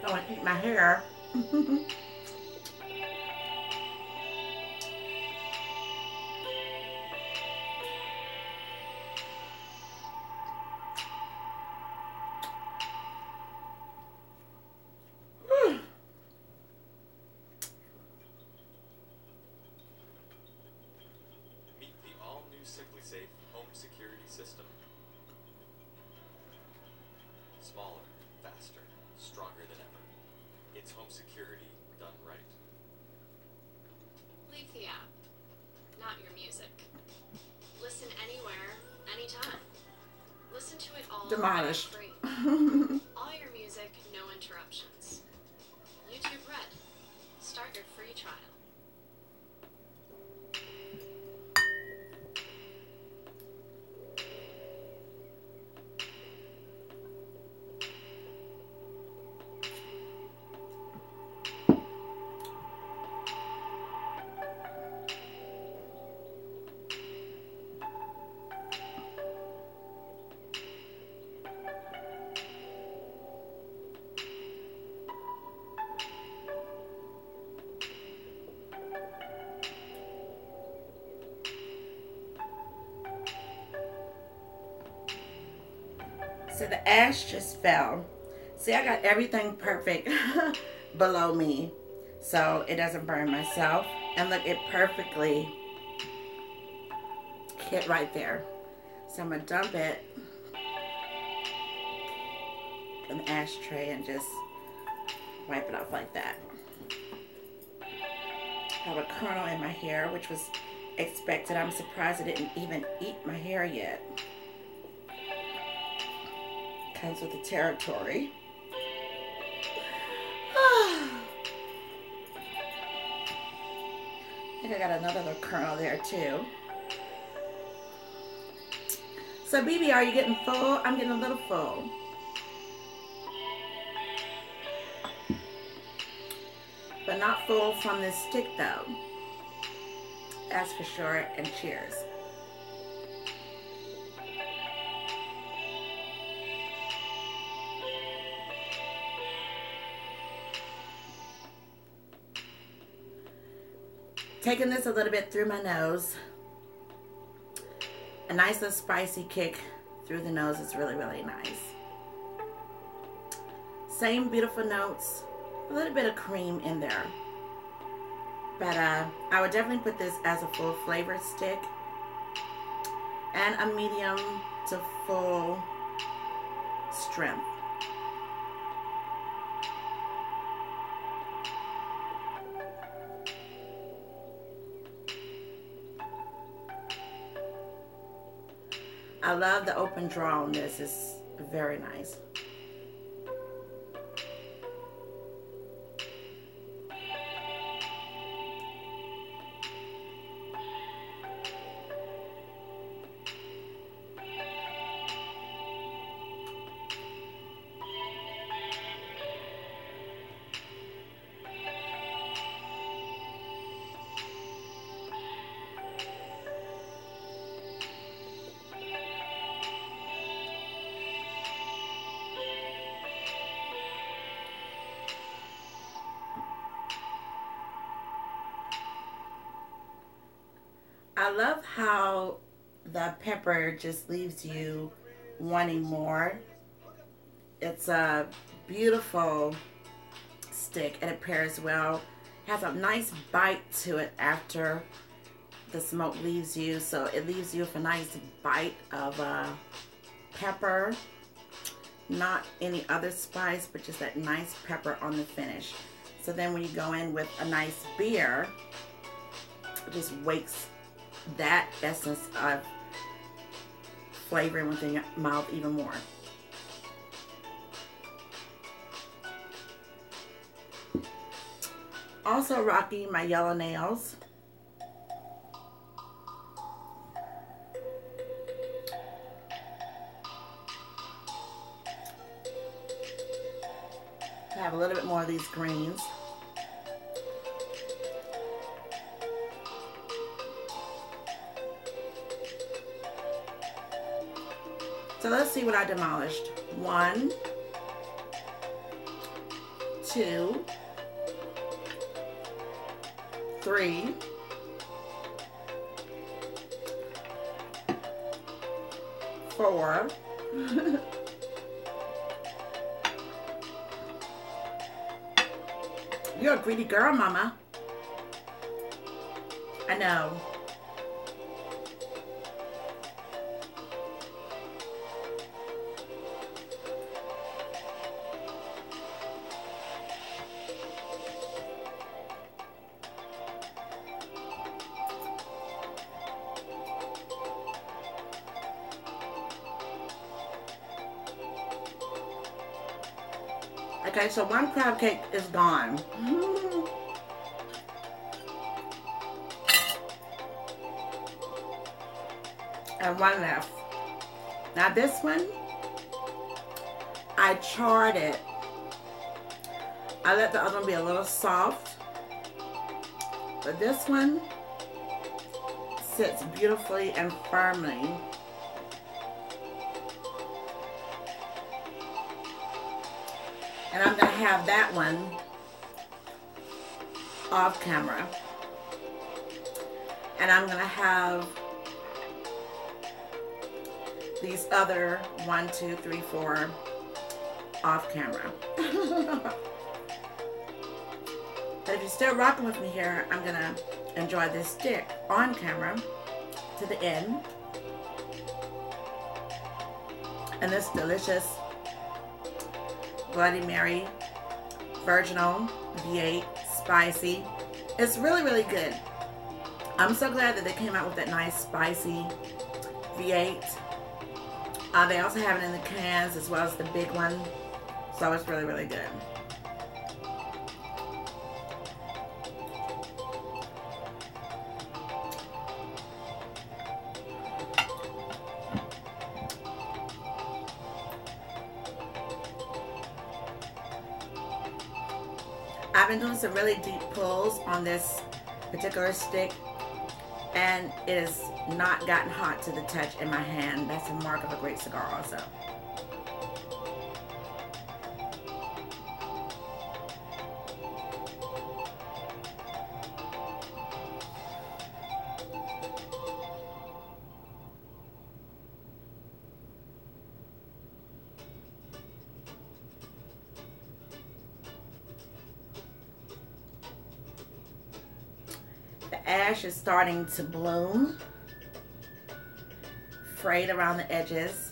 want to eat my hair. Meet the all-new Simply Safe home security system. Smaller, faster, stronger than ever. It's home security done right. Leave the app, not your music. Listen anywhere, anytime. Listen to it all Demolished. free. All your music, no interruptions. YouTube Red. Start your free trial. So the ash just fell. See, I got everything perfect below me so it doesn't burn myself. And look, it perfectly hit right there. So I'm going to dump it in the ashtray and just wipe it off like that. I have a kernel in my hair, which was expected. I'm surprised I didn't even eat my hair yet. Comes with the territory. I think I got another little kernel there too. So BB, are you getting full? I'm getting a little full. But not full from this stick though. That's for sure, and cheers. Taking this a little bit through my nose. A nice little spicy kick through the nose is really, really nice. Same beautiful notes. A little bit of cream in there. But I would definitely put this as a full flavor stick. And a medium to full strength. I love the open draw on this. It's very nice. I love how the pepper just leaves you wanting more. It's a beautiful stick and it pairs well. Has a nice bite to it after the smoke leaves you. So it leaves you with a nice bite of pepper. Not any other spice, but just that nice pepper on the finish. So then when you go in with a nice beer, it just wakes that essence of flavoring within your mouth even more. Also rocking my yellow nails. I have a little bit more of these greens. So let's see what I demolished. 1, 2, 3, 4. You're a greedy girl, Mama. I know. Okay, so one crab cake is gone. And one left. Now this one, I charred it. I let the other one be a little soft. But this one sits beautifully and firmly. And I'm going to have that one off camera. And I'm going to have these other 1, 2, 3, 4 off camera. But if you're still rocking with me here, I'm going to enjoy this stick on camera to the end. And this delicious Bloody Mary Virginal V8 Spicy. It's really, really good. I'm so glad that they came out with that nice spicy V8. They also have it in the cans as well as the big one. So it's really, really good. I've been doing some really deep pulls on this particular stick, and it has not gotten hot to the touch in my hand. That's a mark of a great cigar also. The ash is starting to bloom, frayed around the edges,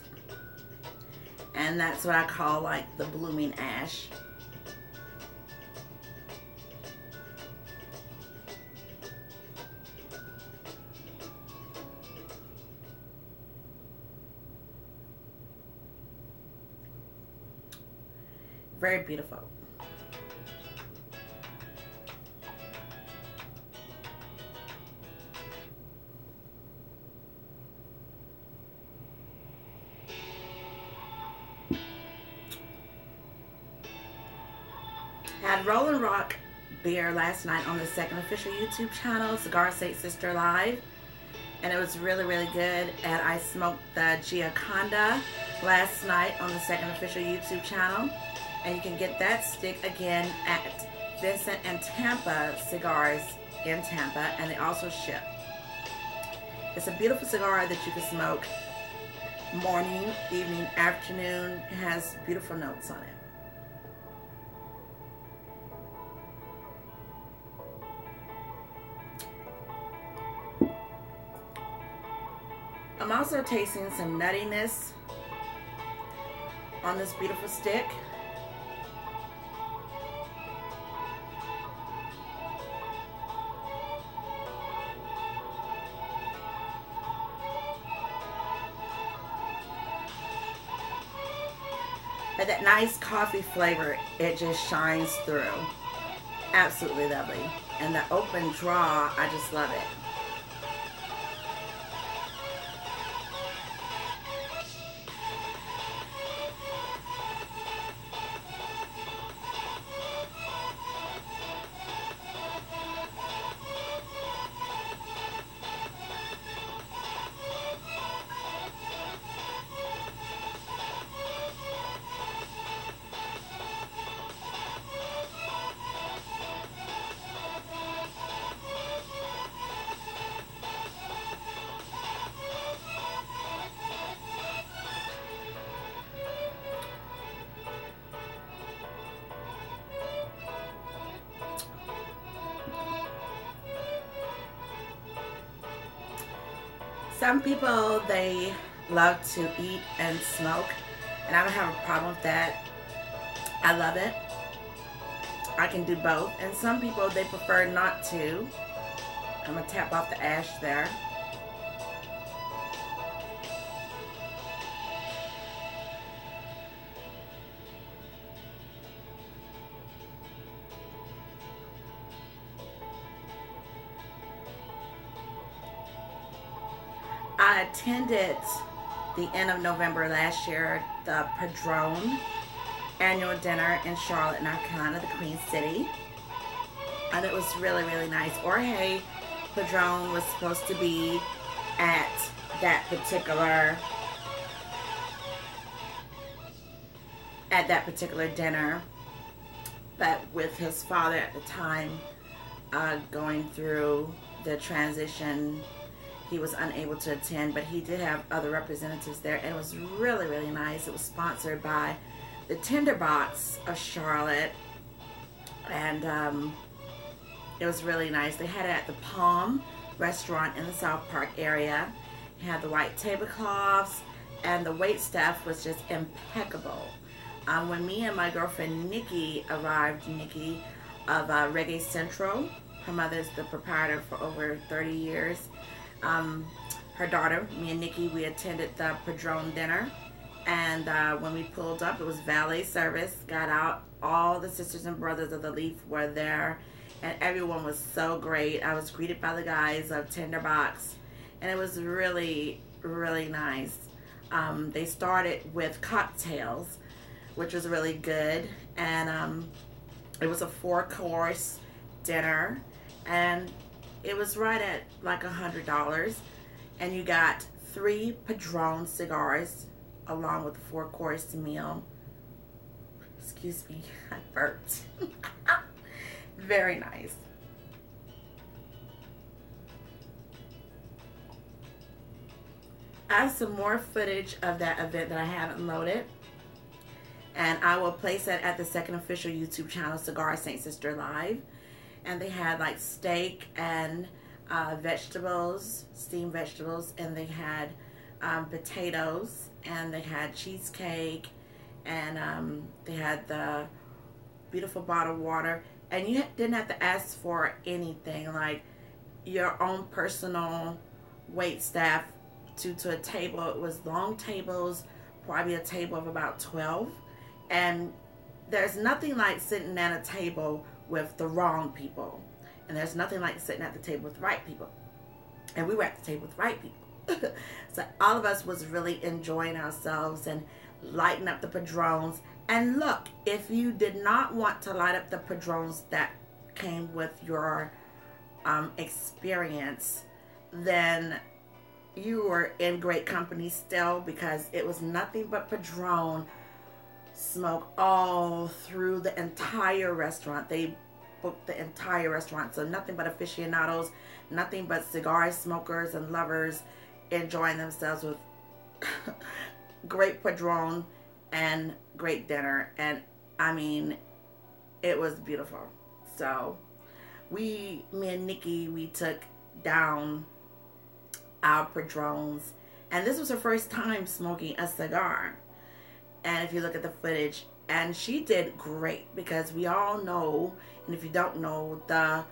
and that's what I call like the blooming ash. Very beautiful. Had Rollin' Rock beer last night on the second official YouTube channel, Cigar Cistar Live, and it was really, really good. And I smoked the Giaconda last night on the second official YouTube channel, and you can get that stick again at Vincent and Tampa Cigars in Tampa, and they also ship. It's a beautiful cigar that you can smoke morning, evening, afternoon. It has beautiful notes on it. I'm also tasting some nuttiness on this beautiful stick. But that nice coffee flavor, it just shines through. Absolutely lovely. And the open draw, I just love it. Some people, they love to eat and smoke, and I don't have a problem with that. I love it. I can do both. And some people, they prefer not to. I'm going to tap off the ash there. I attended the end of November last year, the Padron annual dinner in Charlotte, North Carolina, the Queen City. And it was really, really nice. Jorge Padron was supposed to be at that particular dinner, but with his father at the time going through the transition, he was unable to attend, but he did have other representatives there, and it was really, really nice. It was sponsored by the Tinderbox of Charlotte, and it was really nice. They had it at the Palm restaurant in the South Park area. It had the white tablecloths, and the wait staff was just impeccable. When me and my girlfriend Nikki arrived, Nikki of Reggae Central, her mother's the proprietor for over 30 years. Her daughter, me and Nikki, we attended the Padron dinner, and when we pulled up, it was valet service. Got out, all the sisters and brothers of the Leaf were there, and everyone was so great. I was greeted by the guys of Tinderbox, and it was really, really nice. They started with cocktails, which was really good, and it was a 4-course dinner, and it was right at like $100, and you got 3 Padron cigars along with the 4-course meal. Excuse me, I burped. Very nice. I have some more footage of that event that I haven't loaded, and I will place it at the second official YouTube channel, Cigar Saint Sister Live. And they had like steak and vegetables, steamed vegetables, and they had potatoes, and they had cheesecake, and they had the beautiful bottled water, and you didn't have to ask for anything, like your own personal wait staff to a table. It was long tables, probably a table of about 12, and there's nothing like sitting at a table with the wrong people, and there's nothing like sitting at the table with the right people, and we were at the table with the right people. So all of us was really enjoying ourselves and lighting up the Padrones. And look, if you did not want to light up the Padrones that came with your experience, then you were in great company still, because it was nothing but Padron smoke all through the entire restaurant. They booked the entire restaurant, so nothing but aficionados, nothing but cigar smokers and lovers enjoying themselves with great Padron and great dinner. And I mean, it was beautiful. So me and Nikki, we took down our Padrones, and this was her first time smoking a cigar. And if you look at the footage, and she did great, because we all know, and if you don't know, the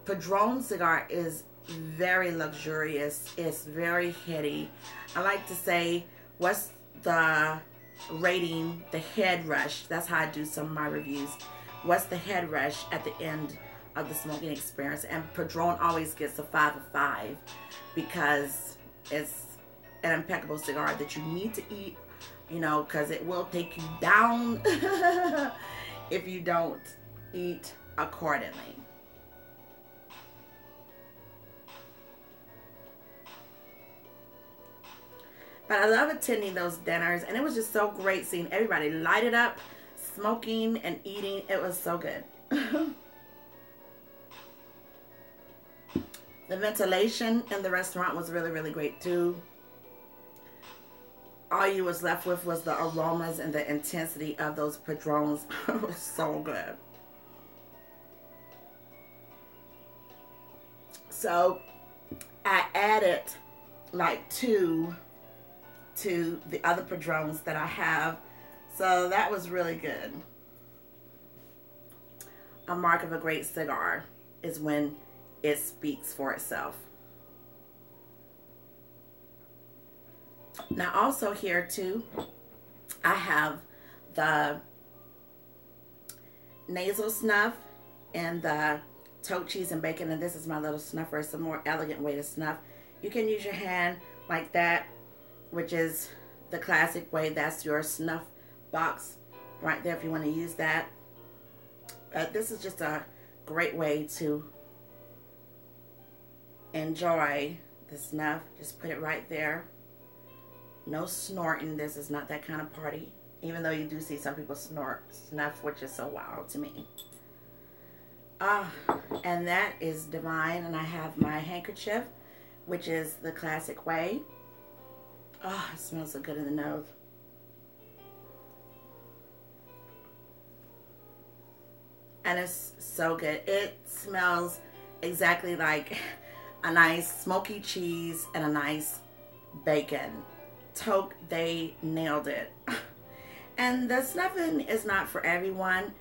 Padron cigar is very luxurious. It's very heady. I like to say, what's the rating, the head rush? That's how I do some of my reviews. What's the head rush at the end of the smoking experience? And Padron always gets a 5 of 5, because it's an impeccable cigar that you need to eat, you know, because it will take you down if you don't eat accordingly. But I love attending those dinners, and it was just so great seeing everybody light it up, smoking and eating. It was so good. The ventilation in the restaurant was really, really great too. All you was left with was the aromas and the intensity of those Padrones. It was so good. So I added like two to the other padrones that I have. So that was really good. A mark of a great cigar is when it speaks for itself. Now also here too, I have the nasal snuff and the toque cheese and bacon, and this is my little snuffer. It's a more elegant way to snuff. You can use your hand like that, which is the classic way. That's your snuff box right there if you want to use that. This is just a great way to enjoy the snuff. Just put it right there. No snorting. This is not that kind of party. Even though you do see some people snort snuff, which is so wild to me. And that is divine. And I have my handkerchief, which is the classic way. Oh, it smells so good in the nose. And it's so good. It smells exactly like a nice smoky cheese and a nice bacon. Toque, they nailed it. And the snuffing is not for everyone.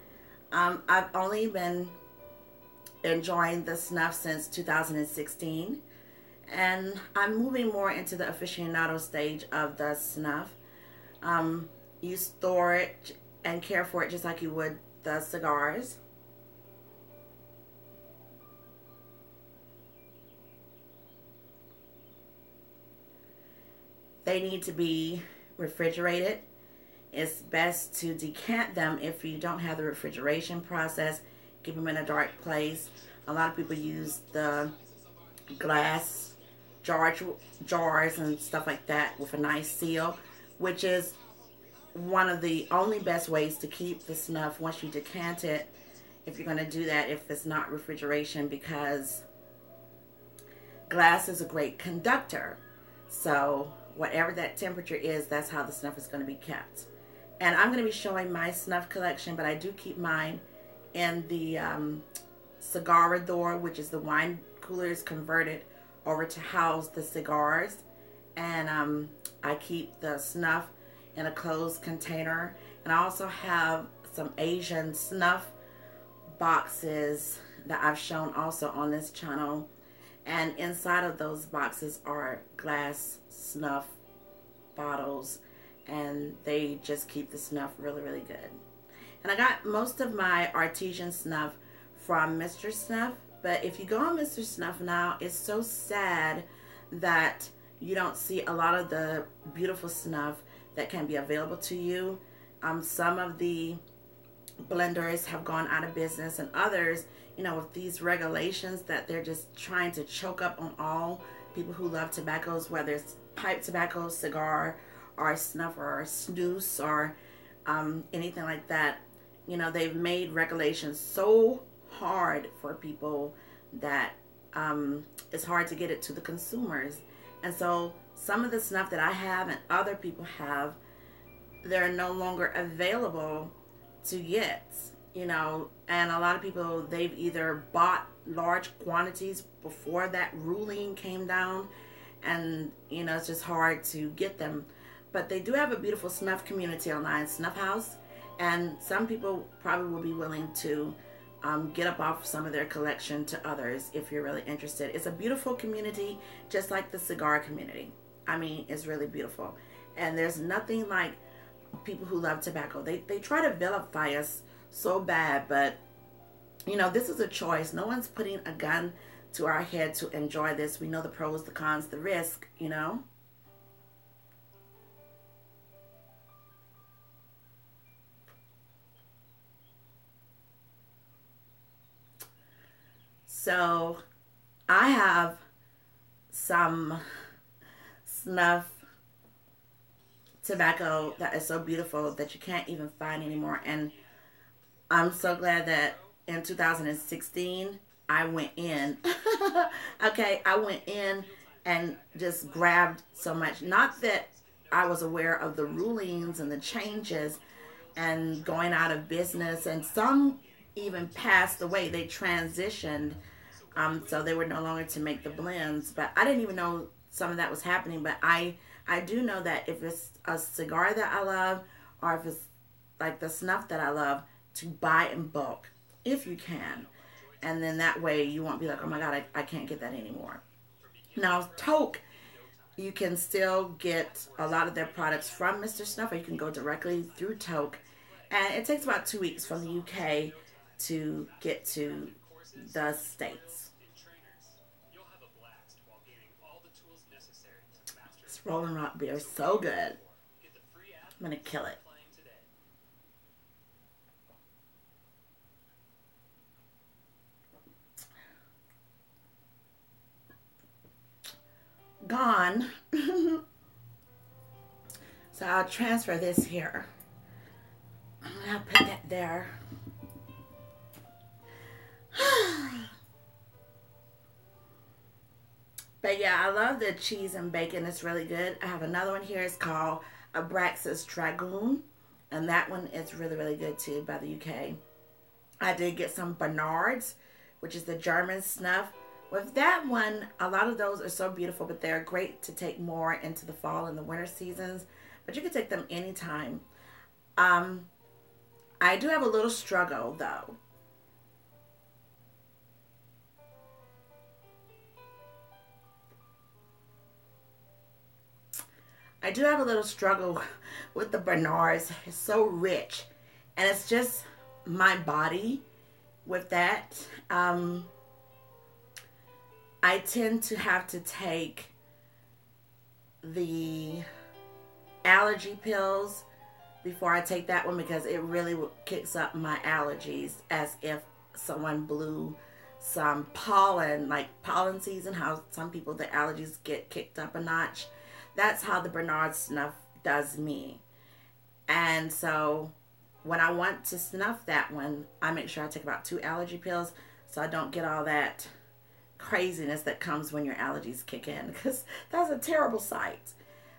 I've only been enjoying the snuff since 2016. And I'm moving more into the aficionado stage of the snuff. You store it and care for it just like you would the cigars. They need to be refrigerated. It's best to decant them if you don't have the refrigeration process. Keep them in a dark place. A lot of people use the glass jars and stuff like that with a nice seal, which is one of the only best ways to keep the snuff once you decant it, if you're going to do that, if it's not refrigeration, because glass is a great conductor. So whatever that temperature is, that's how the snuff is going to be kept. And I'm going to be showing my snuff collection, but I do keep mine in the CIGARA door, which is the wine coolers converted over to house the cigars. And I keep the snuff in a closed container. And I also have some Asian snuff boxes that I've shown also on this channel. And inside of those boxes are glass snuff bottles, and they just keep the snuff really, really good. And I got most of my artesian snuff from Mr. Snuff, but if you go on Mr. Snuff now, it's so sad that you don't see a lot of the beautiful snuff that can be available to you. Some of the blenders have gone out of business, and others, you know, with these regulations that they're just trying to choke up on all people who love tobaccos, whether it's pipe tobacco, cigar, or snuff, or snus, or anything like that. You know, they've made regulations so hard for people that it's hard to get it to the consumers. And so some of the snuff that I have and other people have, they're no longer available to get, you know. And a lot of people, they've either bought large quantities before that ruling came down, and you know, it's just hard to get them. But they do have a beautiful snuff community online, Snuff House, and some people probably will be willing to get up off some of their collection to others if you're really interested. It's a beautiful community, just like the cigar community. I mean, it's really beautiful. And there's nothing like people who love tobacco. They try to vilify us so bad, but you know, this is a choice. No one's putting a gun to our head to enjoy this. We know the pros, the cons, the risk, you know. So I have some snuff tobacco that is so beautiful that you can't even find anymore. And I'm so glad that in 2016 I went in. Okay, I went in and just grabbed so much. Not that I was aware of the rulings and the changes and going out of business, and some even passed away. They transitioned, so they were no longer to make the blends. But I didn't even know some of that was happening. But I do know that if it's a cigar that I love, or if it's like the snuff that I love, to buy in bulk if you can. And then that way you won't be like, oh my God, I can't get that anymore. Now, TOQUE, you can still get a lot of their products from Mr. Snuff, or you can go directly through TOQUE. And it takes about 2 weeks from the UK to get to the States. This Rolling Rock beer is so good. I'm going to kill it. Gone. So I'll transfer this here. I'll put that there. But yeah, I love the cheese and bacon. It's really good. I have another one here. It's called Abraxas DRAGUN. And that one is really, really good too, by the UK. I did get some Bernards, which is the German snuff. With that one, a lot of those are so beautiful, but they're great to take more into the fall and the winter seasons. But you can take them anytime. I do have a little struggle, though. I do have a little struggle with the Bernards. It's so rich. And it's just my body with that. I tend to have to take the allergy pills before I take that one, because it really kicks up my allergies, as if someone blew some pollen, like pollen season, how some people, the allergies get kicked up a notch. That's how the Bernard snuff does me. And so when I want to snuff that one, I make sure I take about 2 allergy pills so I don't get all that craziness that comes when your allergies kick in, because that's a terrible sight.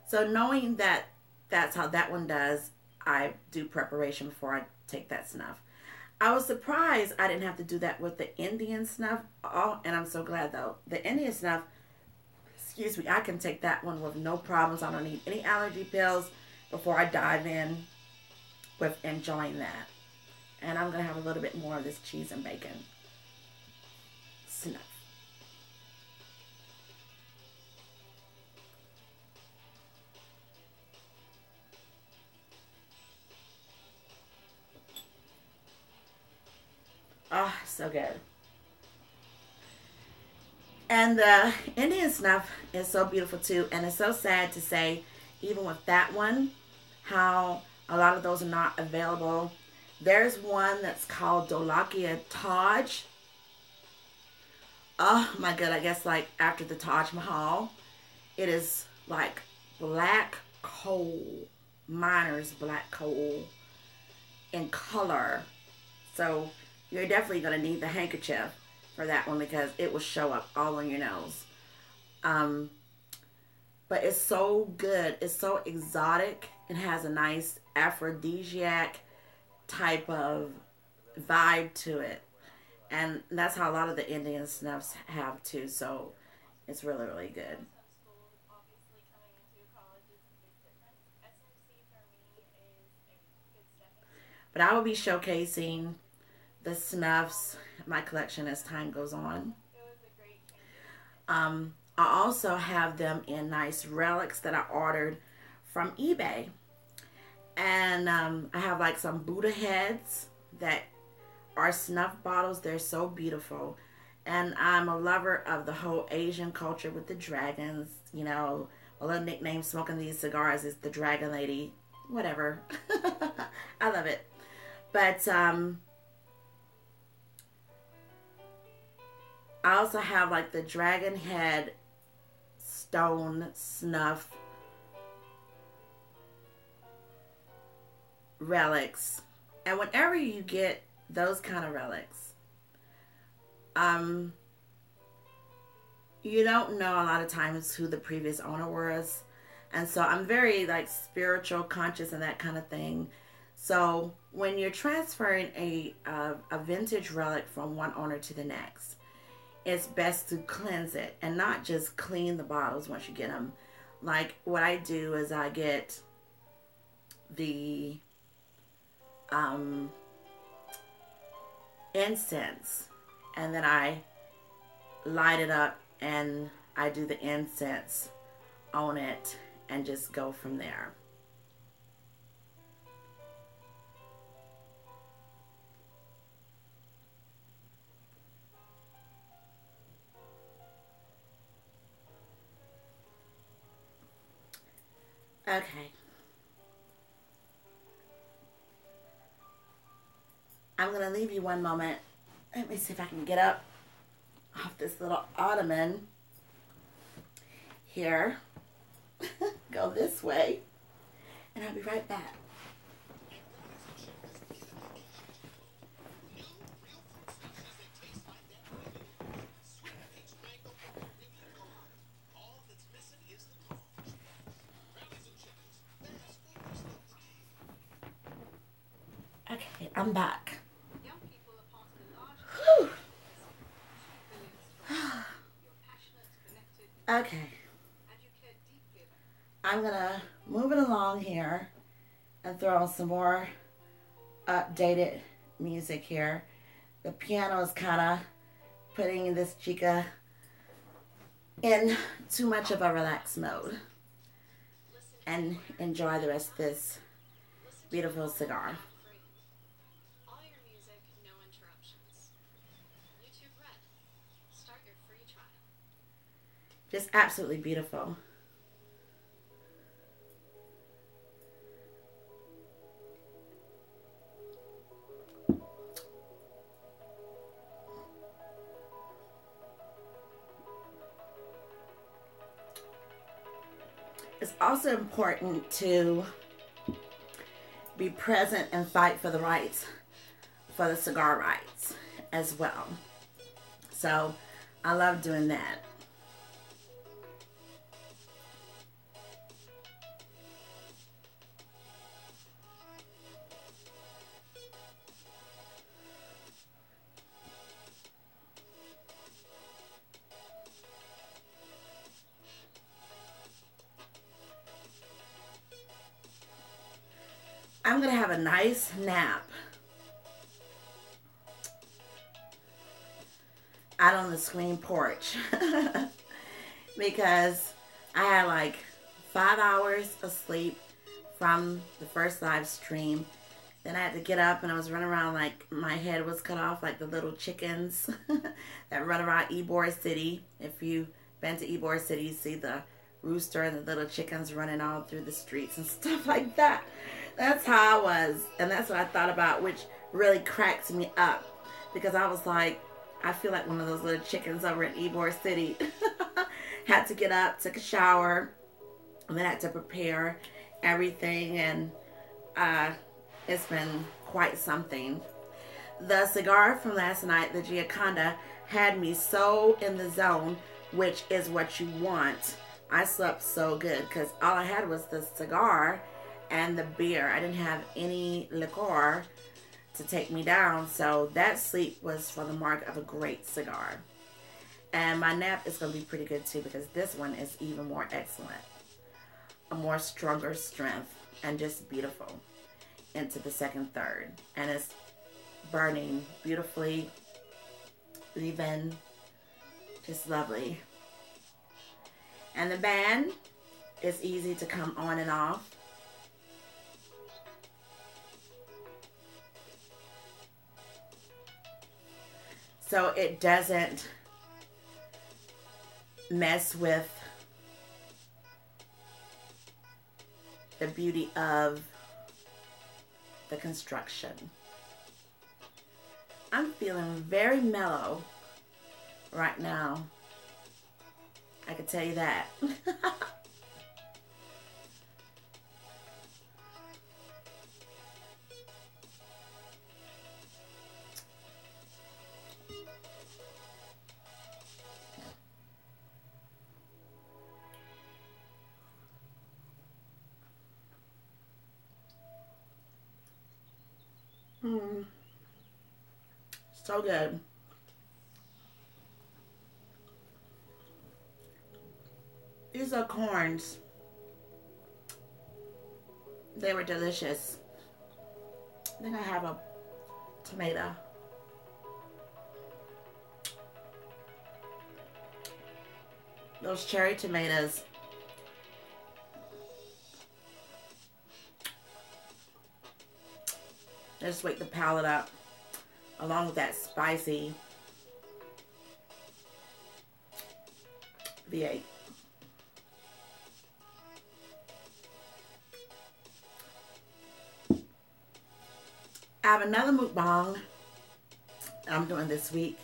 So knowing that that's how that one does, I do preparation before I take that snuff. I was surprised I didn't have to do that with the Indian snuff. Oh, and I'm so glad though. The Indian snuff, excuse me, I can take that one with no problems. I don't need any allergy pills before I dive in with enjoying that. And I'm going to have a little bit more of this cheese and bacon snuff. Oh, so good. And the Indian snuff is so beautiful too. And it's so sad to say, even with that one, how a lot of those are not available. There's one that's called Dolakia Taj. Oh my God, I guess like after the Taj Mahal. It is like black coal, miner's black coal in color. So you're definitely going to need the handkerchief for that one, because it will show up all on your nose. But it's so good. It's so exotic. It has a nice aphrodisiac type of vibe to it. And that's how a lot of the Indian snuffs have too. So it's really, really good. But I will be showcasing the snuffs, my collection, as time goes on. I also have them in nice relics that I ordered from eBay. And I have like some Buddha heads that are snuff bottles. They're so beautiful. And I'm a lover of the whole Asian culture with the dragons. You know, my little nickname smoking these cigars is the Dragon Lady. Whatever. I love it. But I also have like the dragon head stone snuff relics. And whenever you get those kind of relics, you don't know a lot of times who the previous owner was. And so I'm very like spiritual conscious and that kind of thing. So when you're transferring a vintage relic from one owner to the next, it's best to cleanse it and not just clean the bottles once you get them. Like what I do is I get the incense, and then I light it up and I do the incense on it and just go from there. Okay. I'm going to leave you one moment. Let me see if I can get up off this little ottoman here. Go this way. And I'll be right back. Okay, I'm back. Young people are part of the largest you're passionate, connected, Okay, and you care deeply about I'm gonna move it along here and throw on some more updated music here. The piano is kind of putting this chica in too much of a relaxed mode, and enjoy the rest of this beautiful cigar. All your music, no interruptions. YouTube Red. Start your free trial. Just absolutely beautiful. It's also important to be present and fight for the rights, for the cigar rights as well. So I love doing that. I'm going to have a nice nap out on the screen porch because I had like 5 hours of sleep from the first live stream. Then I had to get up and I was running around like my head was cut off like the little chickens that run around Ybor City. If you've been to Ybor City, you see the rooster and the little chickens running all through the streets and stuff like that. That's how I was, and that's what I thought about, which really cracks me up because I was like, I feel like one of those little chickens over in Ybor City. Had to get up, took a shower, and then had to prepare everything, and it's been quite something. The cigar from last night, the Giaconda, had me so in the zone, which is what you want. I slept so good because all I had was the cigar and the beer. I didn't have any liqueur to take me down, so that sleep was for the mark of a great cigar. And my nap is going to be pretty good too because this one is even more excellent. A more stronger strength and just beautiful into the second third. And it's burning beautifully, even, just lovely. And the band is easy to come on and off. So it doesn't mess with the beauty of the construction. I'm feeling very mellow right now. I can tell you that. So good. These are corns. They were delicious. Then I have a tomato. Those cherry tomatoes. Just wake the palate up along with that spicy V8. I have another mukbang I'm doing this week.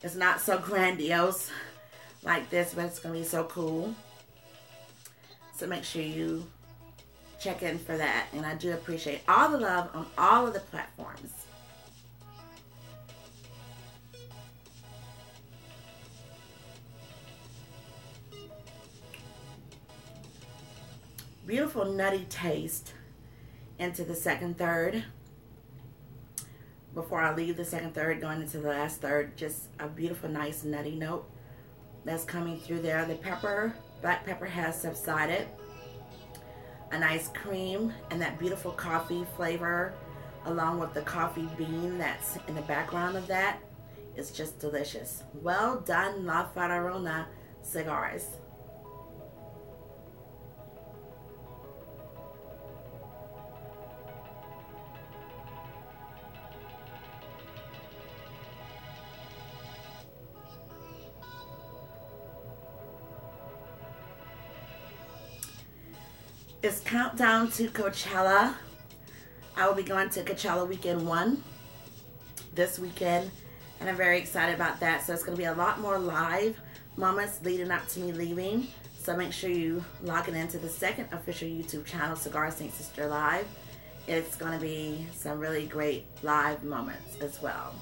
It's not so grandiose like this, but it's going to be so cool. So make sure you check in for that. And I do appreciate all the love on all of the platforms. Beautiful nutty taste into the second third. Before I leave the second third, going into the last third, just a beautiful, nice nutty note that's coming through there. The pepper, black pepper has subsided. A nice cream and that beautiful coffee flavor along with the coffee bean that's in the background of that. It's just delicious. Well done, Lafaraona Cigars. It's countdown to Coachella. I will be going to Coachella weekend 1 this weekend, and I'm very excited about that. So it's going to be a lot more live moments leading up to me leaving. So make sure you log into the second official YouTube channel, Cigar St. Sister Live. It's going to be some really great live moments as well.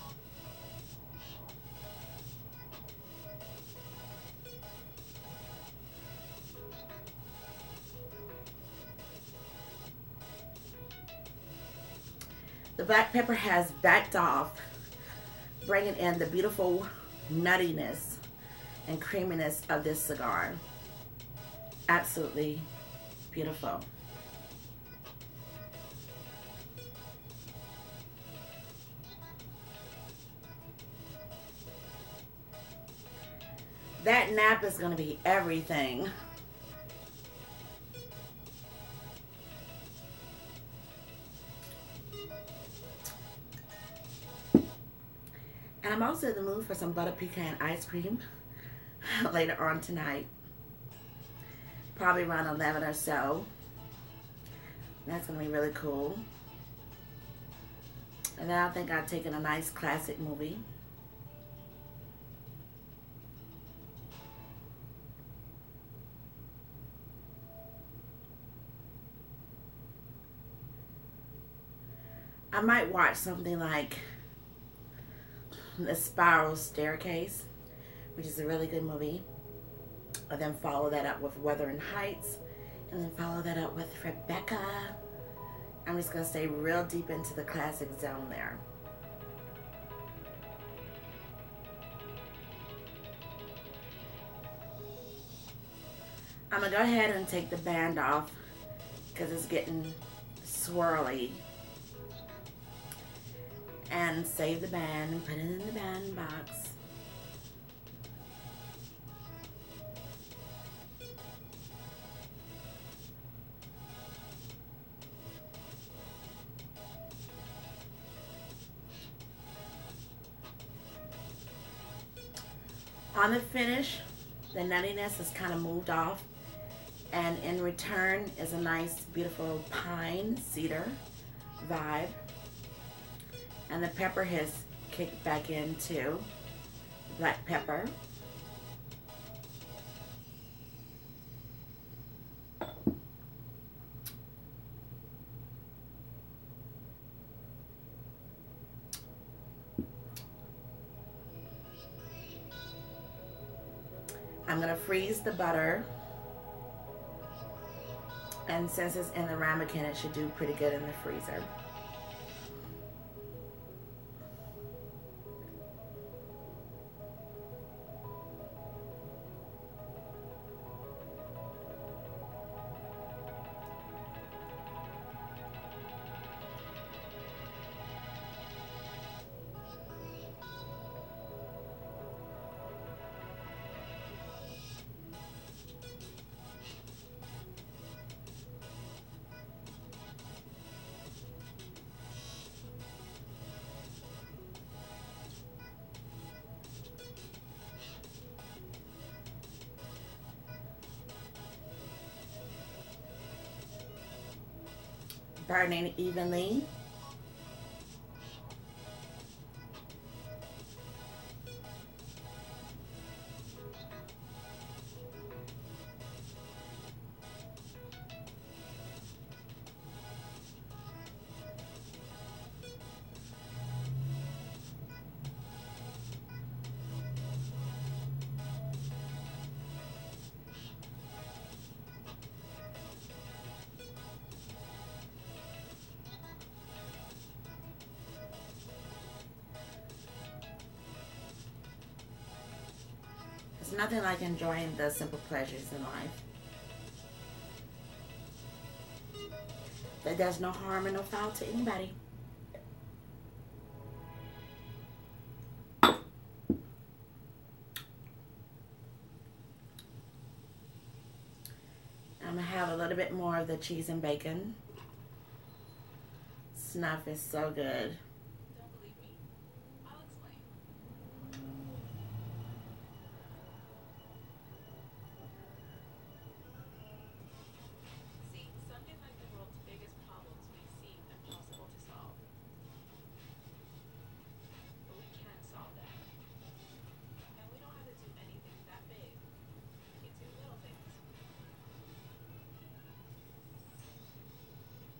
The black pepper has backed off, bringing in the beautiful nuttiness and creaminess of this cigar. Absolutely beautiful. That nap is going to be everything. And I'm also in the mood for some butter pecan ice cream later on tonight. Probably around 11 or so. That's going to be really cool. And then I think I've taken a nice classic movie. I might watch something like The Spiral Staircase, which is a really good movie. And then follow that up with Wuthering Heights. And then follow that up with Rebecca. I'm just going to stay real deep into the classic zone there. I'm going to go ahead and take the band off because it's getting swirly. And save the band and put it in the band box. On the finish, the nuttiness is kind of moved off, and in return is a nice, beautiful pine cedar vibe. And the pepper has kicked back into black pepper. I'm going to freeze the butter. And since it's in the ramekin, it should do pretty good in the freezer. burning evenly. There's nothing like enjoying the simple pleasures in life. That does no harm and no foul to anybody. I'm gonna have a little bit more of the cheese and bacon. Snuff is so good. Don't believe me? I'll explain. See, something like the world's biggest problems may seem impossible to solve. But we can solve them. And we don't have to do anything that big. We can do little things.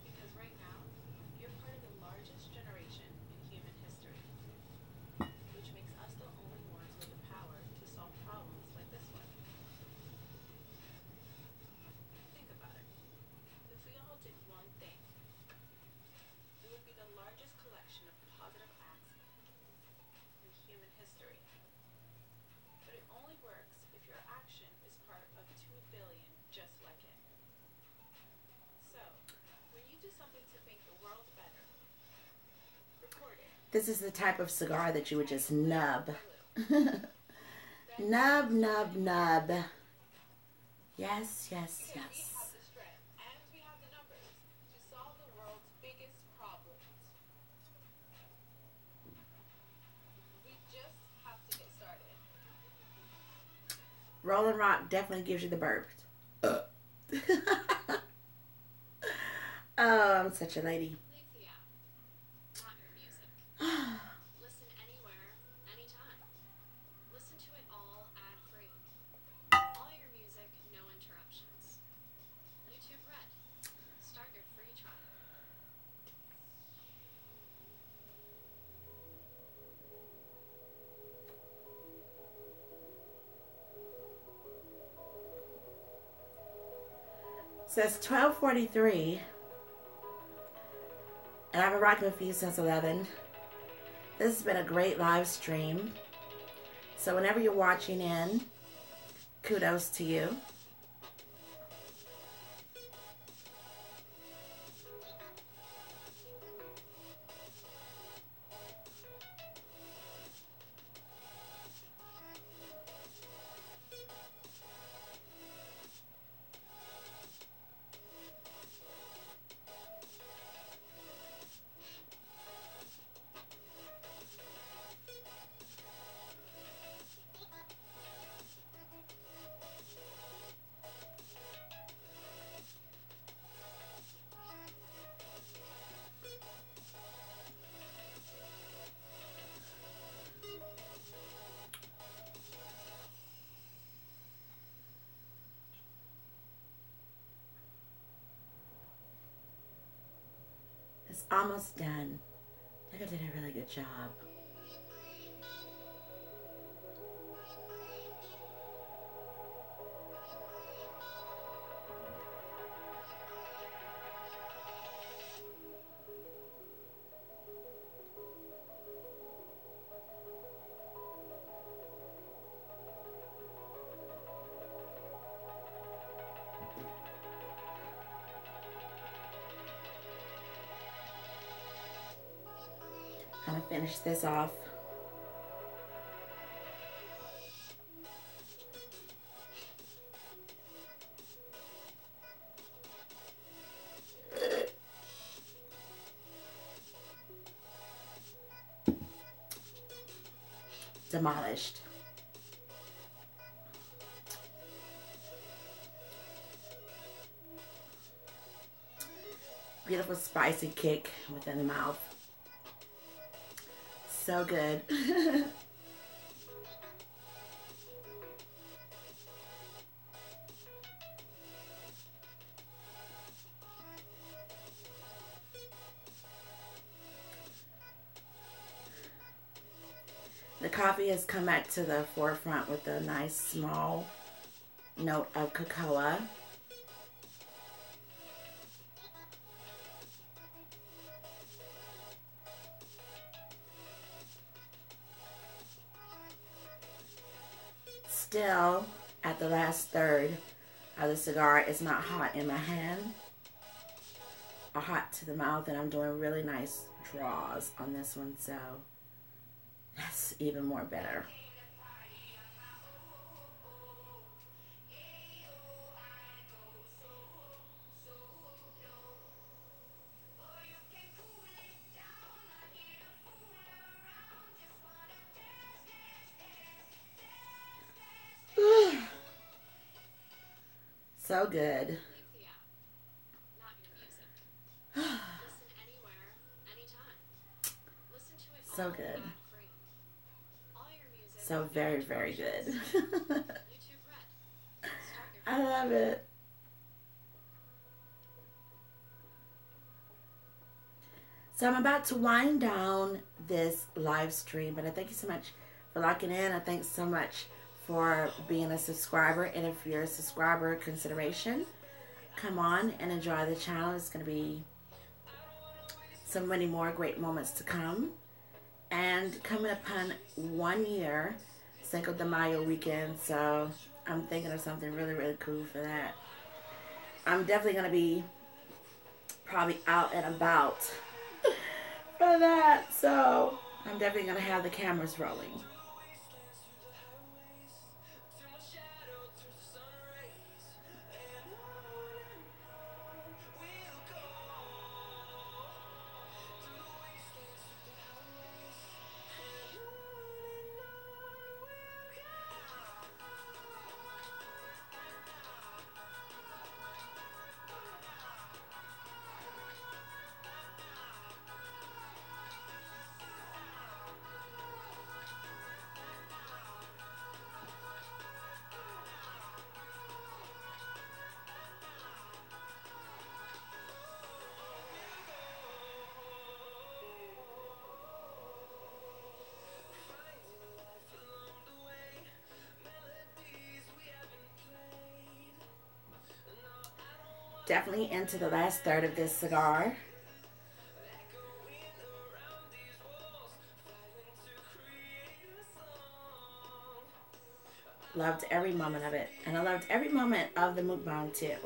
Because right now, you're part of the largest generation in human history, which makes us the only ones with the power to solve problems like this one. Think about it. If we all did one thing, it would be the largest collection of positive acts in human history. But it only works if your action is part of 2 billion just like it. So, when you do something to make the world better, record it. This is the type of cigar that you would just nub. Nub, nub, nub. Yes, yes, Because we yes. have the strength and we have the numbers to solve the world's biggest problems. We just have to get started. Rolling Rock definitely gives you the burps. Oh, I'm such a lady. Leave the app, not your music. Listen anywhere, anytime. Listen to it all ad-free. All your music, no interruptions. YouTube Red. Start your free trial. Says 12:43, and I've been rocking with you since 11. This has been a great live stream. So whenever you're watching in, kudos to you. It's almost done. I think I did a really good job. I'm gonna finish this off. Demolished. Beautiful spicy kick within the mouth. So good. The coffee has come back to the forefront with a nice small note of cocoa. Still, at the last third of the cigar, it's not hot in my hand or hot to the mouth, and I'm doing really nice draws on this one, so that's even more better. So good. Leave the app, not your music. Listen anywhere, anytime. Listen to it So all good. ad-free. All your music. So very, very good. YouTube Red. Start your I love it. So I'm about to wind down this live stream, but I thank you so much for locking in. I thank so much for being a subscriber, and if you're a subscriber, consideration, come on and enjoy the channel. It's going to be so many more great moments to come. And coming upon 1 year, Cinco de Mayo weekend, so I'm thinking of something really, really cool for that. I'm definitely going to be probably out and about for that, so I'm definitely going to have the cameras rolling. Definitely into the last third of this cigar. Loved every moment of it. And I loved every moment of the mukbang too.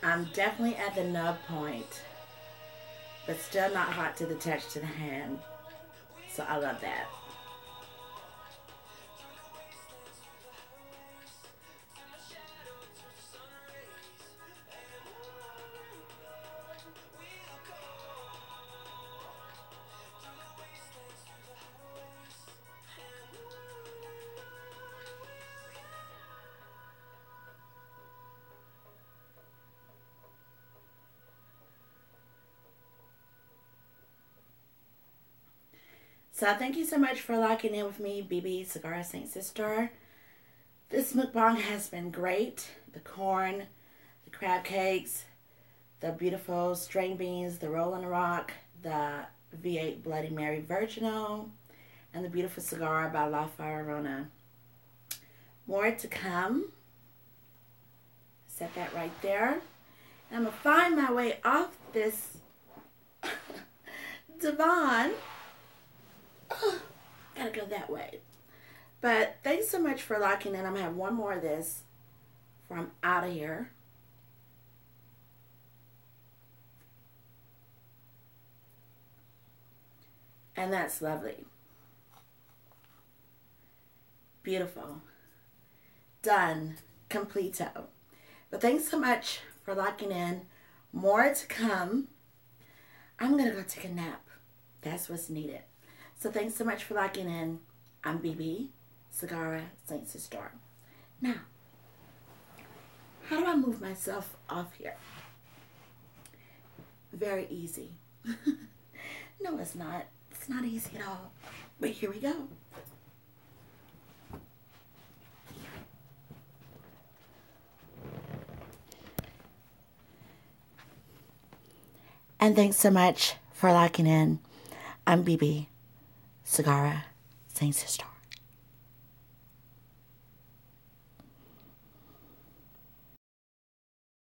I'm definitely at the nub point, but still not hot to the touch to the hand. So I love that. So thank you so much for locking in with me, BEBE Cigar St. Cistar. This mukbang has been great. The corn, the crab cakes, the beautiful string beans, the Rolling Rock, the V8 Bloody Mary Virginal, and the beautiful cigar by Lafaraona. More to come. Set that right there. And I'm going to find my way off this divan. Gotta go that way. But thanks so much for locking in. I'm going to have one more of this before I'm out of here. And that's lovely. Beautiful. Done. Completo. But thanks so much for locking in. More to come. I'm going to go take a nap. That's what's needed. So thanks so much for locking in. I'm BEBE, CIGARA Cistar. Now, how do I move myself off here? Very easy. No, it's not. It's not easy at all. But here we go. And thanks so much for locking in. I'm BEBE, CIGARA Cistar.